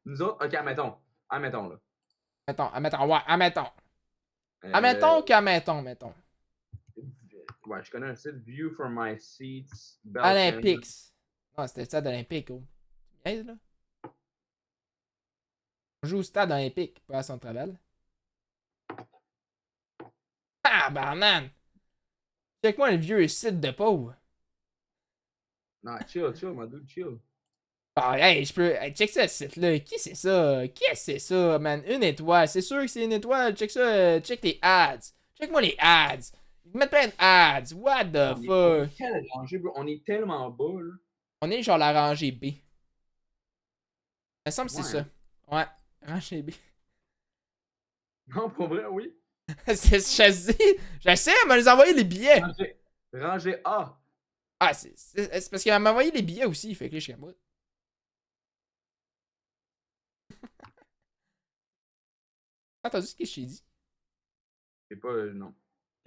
Nous autres, ok, admettons. Admettons, là. Ouais, admettons. Euh, Mettons. ouais, je connais un site View from my seats. Olympics. Non, c'était le stade olympique, oh. Tu me niaises, là? On joue au stade olympique, pas à Centre-Val. Ah, banane! Check-moi le vieux site de pauvre. Non, chill, chill, my dude, chill. Ah, hey, je peux. Hey, check ça, ce site-là. Qui c'est ça? Qui est-ce que c'est ça, man? Une étoile. C'est sûr que c'est une étoile. Check ça. Check les ads. Check-moi les ads. Ils mettent plein de ads. What the On est fuck? quelle rangée, bro? On est tellement bas, là. On est genre la rangée B. Il me semble que c'est Ouais, ça. hein? Ouais, rangée B. Non, pour vrai, oui. Je sais, elle m'a envoyé les billets. Rangée A. Ah, c'est parce qu'elle m'a envoyé les billets aussi. Fait que là, je suis comme, what? T'as entendu ce que je t'ai dit? C'est pas. Non.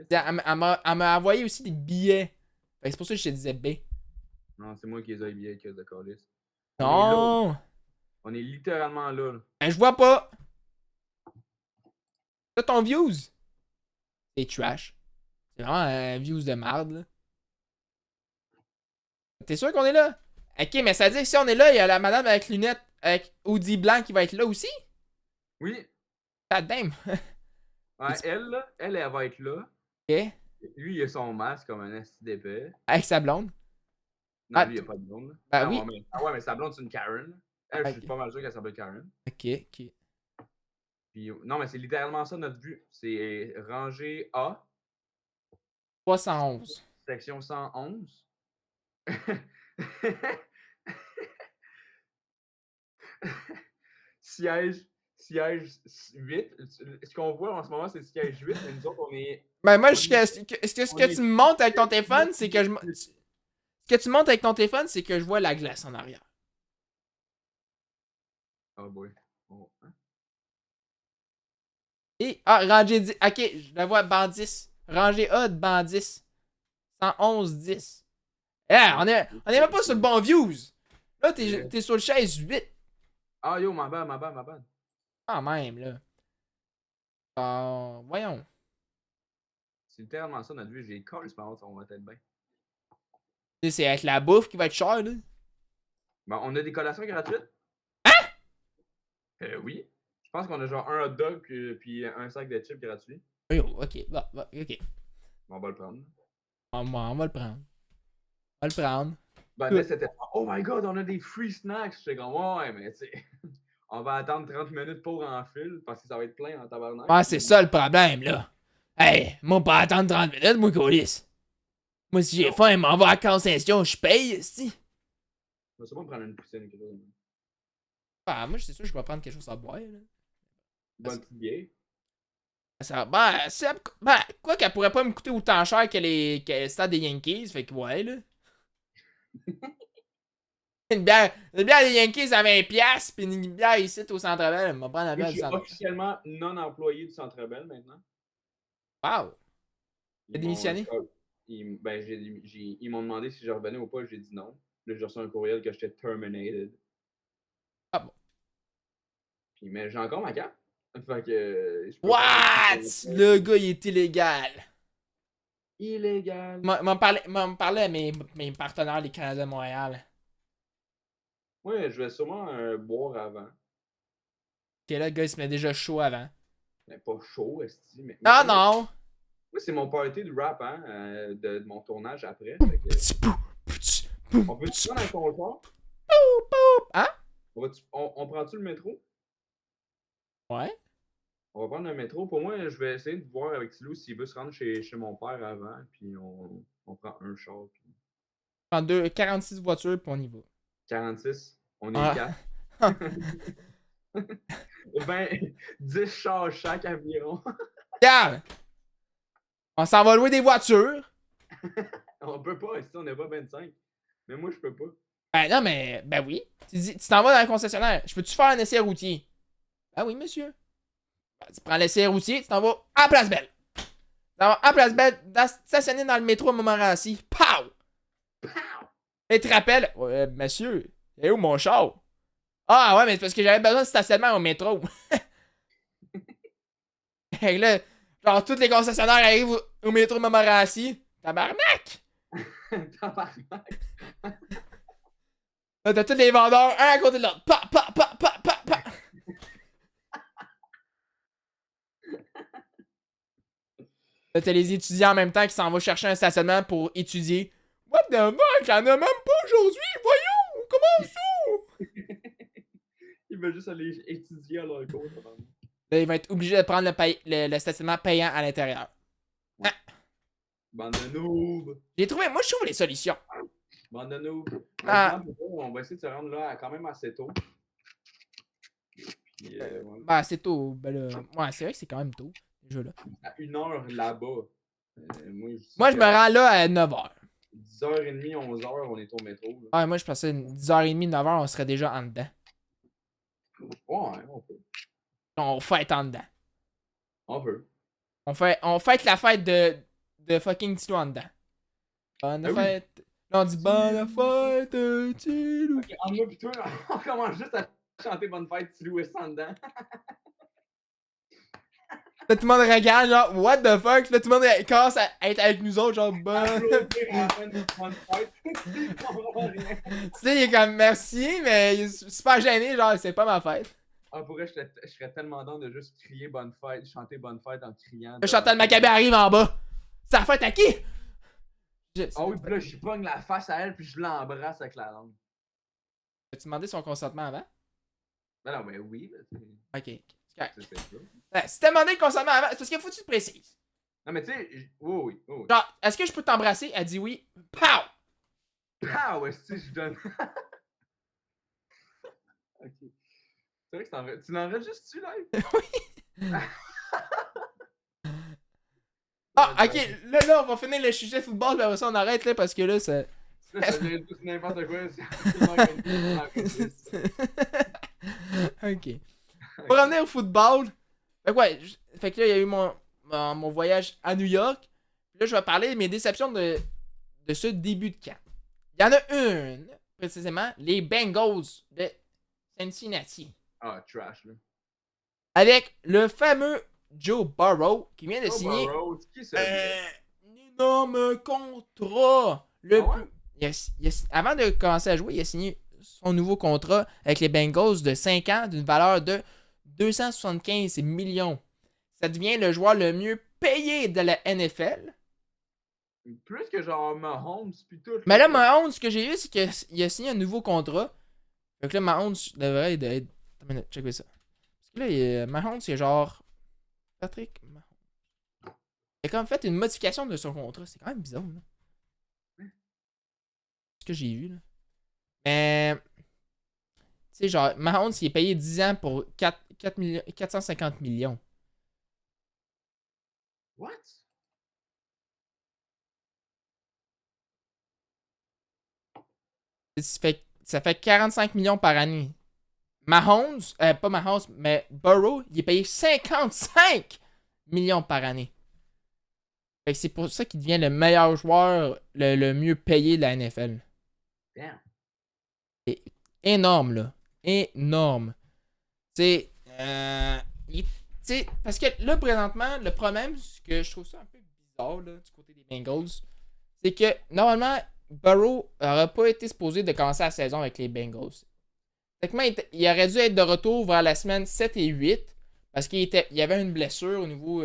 Elle m'a envoyé aussi des billets. Fait que c'est pour ça que je te disais B. Non, c'est moi qui les ai habillés avec de calice. On est là. Non! On est littéralement là. Là. Ben, je vois pas! C'est ton views! C'est trash. C'est vraiment un views de merde, là. T'es sûr qu'on est là? Ok, mais ça veut dire que si on est là, il y a la madame avec lunettes, avec Audi blanc qui va être là aussi? Oui. God damn! Ouais, elle, là, elle va être là. Ok. Lui, il a son masque comme un asti d'épée. Avec sa blonde. Non, Ah, lui, il a pas de blonde. Là. ben oui. Ah ouais, mais sa blonde, c'est une Karen. Elle, je suis Ok, pas mal sûr qu'elle s'appelle Karen. ok. Puis, non, mais c'est littéralement ça notre vue. C'est rangée A, 311. section 111. siège, siège 8. Ce qu'on voit en ce moment, c'est siège 8, mais nous autres, on est. Ben moi, On est, ce on que tu est me montres avec ton téléphone, c'est que plus. ce que tu montres avec ton téléphone, c'est que je vois la glace en arrière. Oh boy. Oh, hein? Et, rangée 10. Ok, je la vois, banc 10. Rangée A de banc 10. 111, 10. Eh, on est même pas sur le bon views. Là, t'es sur le chaise 8. Ah yo, ma bad, ma bad, ma bad. Quand même, là. Voyons. C'est littéralement ça notre vue. J'ai collé ce moment, on va être bien. C'est avec la bouffe qui va être chère, là. Bon, on a des collations gratuites? Oui. Je pense qu'on a genre un hot dog puis un sac de chips gratuit. Oui, ok, ok. Bon, on va le prendre. On va le prendre. On va le prendre. Ben là, c'était oh my god, on a des free snacks. J'étais comme ouais, mais tu sais, on va attendre 30 minutes pour en fil parce que ça va être plein en tabarnak. Ah, c'est ça le problème, là. Hey, moi, pas attendre 30 minutes, moi, colis. Moi, si j'ai faim, m'en va à concession, je paye, si. Je vais sûrement prendre une poutine ou quelque chose. Ah, moi, c'est sûr, je vais prendre quelque chose à boire, là. Bonne petite bière. Ça, quoi qu'elle pourrait pas me coûter autant cher que le stade des Yankees, fait que ouais, là. Une bière des Yankees à 20$, pis une bière ici au Centre Bell, elle m'a prendre la Moi, bière je du suis Centre Bell. officiellement non employé du Centre Bell maintenant. Wow! T'as Ils m'ont, démissionné? ben, ils m'ont demandé si je revenais ou pas, j'ai dit non. Là, j'ai reçu un courriel que j'étais terminated. Ah bon. Puis, mais j'ai encore ma carte. Fait que je peux faire What? Le gars, il est illégal. illégal. M'en parlait à mes partenaires, les Canadiens de Montréal. Ouais, je vais sûrement boire avant. Ok, là, le gars, il se met déjà chaud avant. Mais pas chaud, esti. Mais Ah moi, non! c'est mon party de rap, hein, de mon tournage après. Fait que, on peut se prendre un comptoir? Hein? On prend-tu le métro? Ouais. On va prendre le métro. Pour moi, je vais essayer de voir avec Tilou s'il veut se rendre chez mon père avant, puis on prend un char. Puis 46 voitures, puis on y va. 46, on est Ah. 4. 20, 10 chars chaque environ. Regarde! On s'en va louer des voitures. On peut pas, ici, on n'est pas 25. Mais moi, je peux pas. Ben non, mais. Ben oui. Tu t'en vas dans le concessionnaire. Je peux-tu faire un essai routier? Ben oui, monsieur. Ben, tu prends l'essai routier, tu t'en vas à Place Belle. Tu t'en vas à Place Belle, stationner dans le métro à Montmorency. Pow! Et tu te rappelles, ouais, monsieur, c'est où mon char? Ah ouais, mais c'est parce que j'avais besoin de stationnement au métro. Et là, genre, tous les concessionnaires arrivent au métro de Montmorency. Tabarnak! Tabarnak. Là, t'as tous les vendeurs, un à côté de l'autre. Pa, pa, pa, pa, pa, pa. Là, t'as les étudiants en même temps qui s'en vont chercher un stationnement pour étudier. What the fuck? J'en ai même pas aujourd'hui! Voyons! Comment ça? Ils veulent juste aller étudier à leur cours. Là, ils vont être obligés de prendre le stationnement payant à l'intérieur. Ouais. Bande de noobs. J'ai trouvé, moi je trouve les solutions. Bande de noobs. Ah. On va essayer de se rendre là quand même assez tôt. Puis, ouais. Ben, c'est tôt. Ben là, ouais, c'est vrai que c'est quand même tôt. Déjà là. À 1h là-bas. Moi, je me rends là à 9h. 10h30, 11h, on est au métro. Là. Ouais, moi, je pensais 10h30, 9h, on serait déjà en dedans. Ouais, on peut. On fête en dedans. On peut. On fête la fête de fucking Tilo en dedans. Bonne fête. Oui. Là, on dit bonne fête, Tilo. Ok, en moi pis toi, on commence juste à chanter bonne fête, Tilo et en dedans. Là, tout le monde regarde, genre, what the fuck? Là, tout le monde commence à être avec nous autres, genre, bonne. Tu sais, il est comme merci, mais il est super gêné, genre, c'est pas ma fête. Ah, pour vrai, je serais tellement dans de juste crier bonne fête, chanter bonne fête en criant. Le Chantal Maccabé arrive en bas. C'est la fête à qui? Ah oui, puis là, je pogne la face à elle, puis je l'embrasse avec la langue. As-tu demandé son consentement avant? Non, mais oui, là, Ok. c'est ça. Si t'as demandé le consentement avant, c'est parce qu'il faut que tu te précises. Non, mais tu sais, oui, oui. Genre, est-ce que je peux t'embrasser? Elle dit oui. Pow! Ah, ouais, si, je donne. Ok. C'est vrai que tu l'enregistres-tu, là? Oui. Ah, ok, là, on va finir le sujet football, puis après ça, on arrête, là, parce que là, ça. Ça devient tout n'importe quoi. Ok. Pour revenir au football, fait que là, il y a eu mon voyage à New York. Puis là, je vais parler de mes déceptions de ce début de camp. Il y en a une, précisément, les Bengals de Cincinnati. Ah, trash, là. Avec le fameux Joe Burrow qui vient de signer Burrow, qui ça? un énorme contrat. Le Ah ouais? plus... avant de commencer à jouer, il a signé son nouveau contrat avec les Bengals de 5 ans d'une valeur de 275 millions. Ça devient le joueur le mieux payé de la NFL. Plus que genre Mahomes pis tout. Mais là, Mahomes, ce que j'ai vu, c'est qu'il a signé un nouveau contrat. Donc là, Mahomes devrait être... Attends une minute, check ça. Parce que là, Mahomes, c'est genre... Patrick Mahomes. Il a quand même fait une modification de son contrat. C'est quand même bizarre, là. Ce que j'ai vu, là. Mais... Tu sais, genre, Mahomes, il est payé 10 ans pour 450 millions. What? Ça fait 45 millions par année. Mahomes, pas Mahomes, mais Burrow, il est payé 55 millions par année. Fait que c'est pour ça qu'il devient le meilleur joueur, le mieux payé de la NFL. Damn. C'est énorme, là. Énorme. C'est. Parce que là, présentement, le problème, c'est que je trouve ça un peu bizarre, là, du côté des Bengals, c'est que normalement, Burrow n'aurait pas été supposé de commencer la saison avec les Bengals. Techniquement, il aurait dû être de retour vers la semaine 7 et 8 parce qu'il y avait une blessure au niveau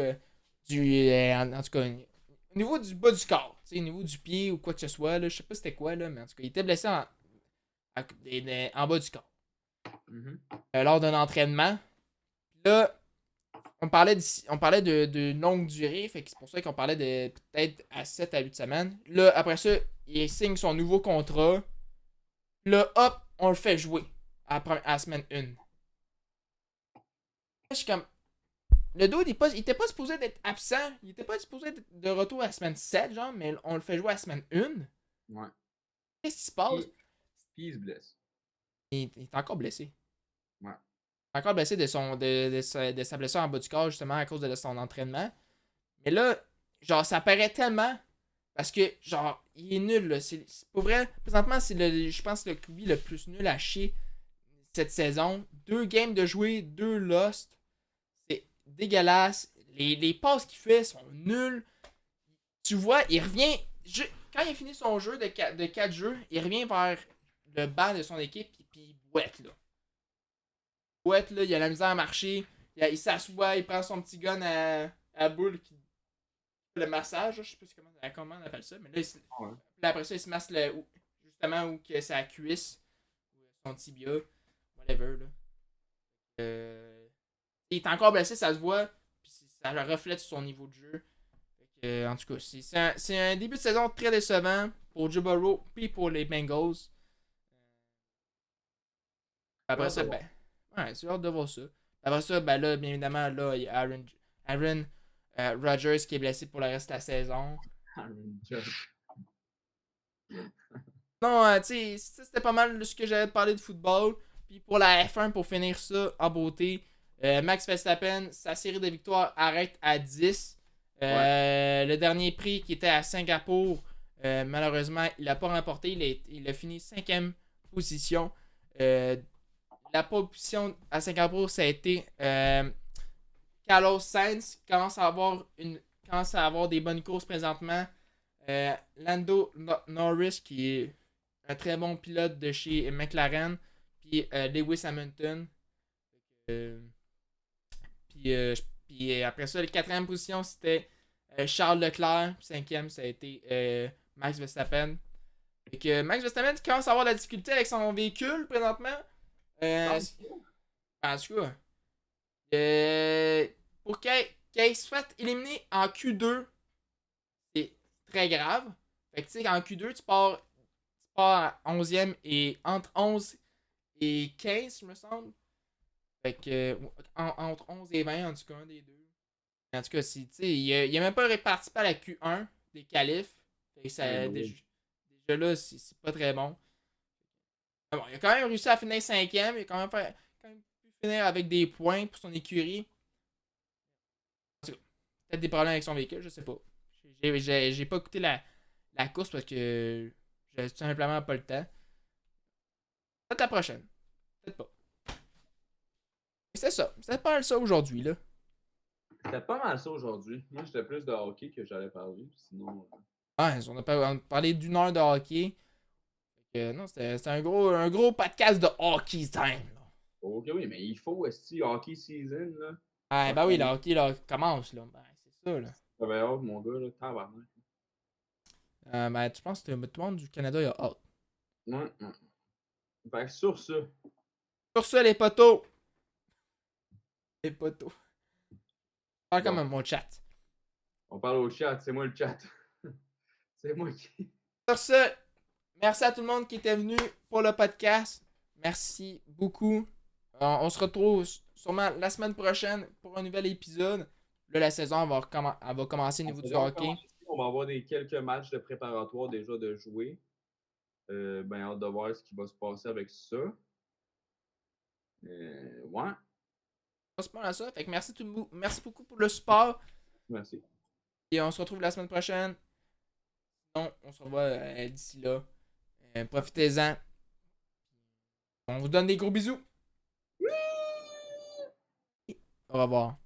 du. En tout cas, au niveau du bas du corps, au niveau du pied ou quoi que ce soit. Là, je sais pas c'était quoi, là, mais en tout cas, il était blessé en bas du corps. Lors d'un entraînement. Là, on parlait de longue durée, fait que c'est pour ça qu'on parlait de peut-être à 7 à 8 semaines. Là, après ça, il signe son nouveau contrat. Là, hop, on le fait jouer à la semaine 1. Je suis comme. Le dude, il était pas supposé d'être absent. Il était pas supposé être de retour à la semaine 7, genre, mais on le fait jouer à la semaine 1. Ouais. Qu'est-ce qui se passe? Puis il se blesse. Il est encore blessé. Ouais. Il est encore blessé de sa blessure en bas du corps, justement, à cause de son entraînement. Mais là, genre, ça paraît tellement. Parce que, genre, il est nul, là. C'est pour vrai, présentement, je pense, le QB le plus nul à chier cette saison. 2 games de jouer, 2 lost. C'est dégueulasse. Les passes qu'il fait sont nulles. Tu vois, il revient. Quand il a fini son jeu de 4 jeux, il revient vers le banc de son équipe puis il boite, là. Boite, là, il a la misère à marcher. Il s'assoit, il prend son petit gun à boule qui le massage, je sais pas comment on appelle ça, mais là, là après ça, il se masse justement où que sa cuisse, son tibia, whatever. Là. Il est encore blessé, ça se voit, puis ça le reflète sur son niveau de jeu. En tout cas, c'est un début de saison très décevant pour Joe Burrow puis pour les Bengals. Après ça, ben, ouais, c'est hâte de voir ça. Après ça, ben là, bien évidemment, là, il y a Aaron Rodgers qui est blessé pour le reste de la saison. Non, tu sais, c'était pas mal ce que j'avais parlé de football. Puis pour la F1, pour finir ça en beauté, Max Verstappen, sa série de victoires arrête à 10. Le dernier prix qui était à Singapour, malheureusement, il l'a pas remporté. Il a fini 5e position. La position à Singapour, ça a été Carlos Sainz, qui commence à avoir des bonnes courses présentement. Lando Norris, qui est un très bon pilote de chez McLaren, puis Lewis Hamilton. Euh, puis après ça, la quatrième position, c'était Charles Leclerc. Puis cinquième, ça a été Max Verstappen. Fait que Max Verstappen commence à avoir de la difficulté avec son véhicule présentement. Ah, En tout cas, pour qu'il se fasse éliminer en Q2, c'est très grave. Fait que tu sais, en Q2, tu pars à 11e et entre 11 et 15, je me semble. Fait que entre 11 et 20, en tout cas, un des deux. En tout cas, il a même pas participé à la Q1 des qualifs. Fait que ouais, ça, ben oui. déjà là, c'est pas très bon. Mais bon, il a quand même réussi à finir 5e. Il a quand même pu finir avec des points pour son écurie. En tout cas, peut-être des problèmes avec son véhicule, je sais pas. J'ai pas écouté la course parce que j'ai tout simplement pas le temps. Peut-être la prochaine. Peut-être pas. C'est ça. C'est pas mal ça aujourd'hui, là. C'était pas mal ça aujourd'hui. Moi, j'étais plus de hockey que j'allais parler. Sinon, Ouais, on a parlé d'une heure de hockey. Non, c'était un gros podcast de hockey time, là. ok, oui, mais il faut aussi hockey season, là. Ah, Ça bah oui, le commence. hockey là, commence, là. Ben, c'est ça, là. J'avais hâte, mon gars, là. Tabarnak. Ben, tu penses que tout le monde du Canada, il a hâte. Ouais, ouais. Fait que sur ça, Sur ça, les potos. Les potos. Parle quand bon, même, mon chat. on parle au chat. C'est moi le chat. C'est moi qui. Sur ce, merci à tout le monde qui était venu pour le podcast. Merci beaucoup. On se retrouve sûrement la semaine prochaine pour un nouvel épisode. Là, la saison elle va commencer au La niveau du saison hockey. commence ici. On va avoir quelques matchs de préparatoire déjà de jouer. Ben, hâte de voir ce qui va se passer avec ça. Ouais, C'est pas mal à ça. Fait que merci beaucoup pour le support. merci. Et on se retrouve la semaine prochaine. Sinon, on se revoit d'ici là. Profitez-en. On vous donne des gros bisous. Au revoir.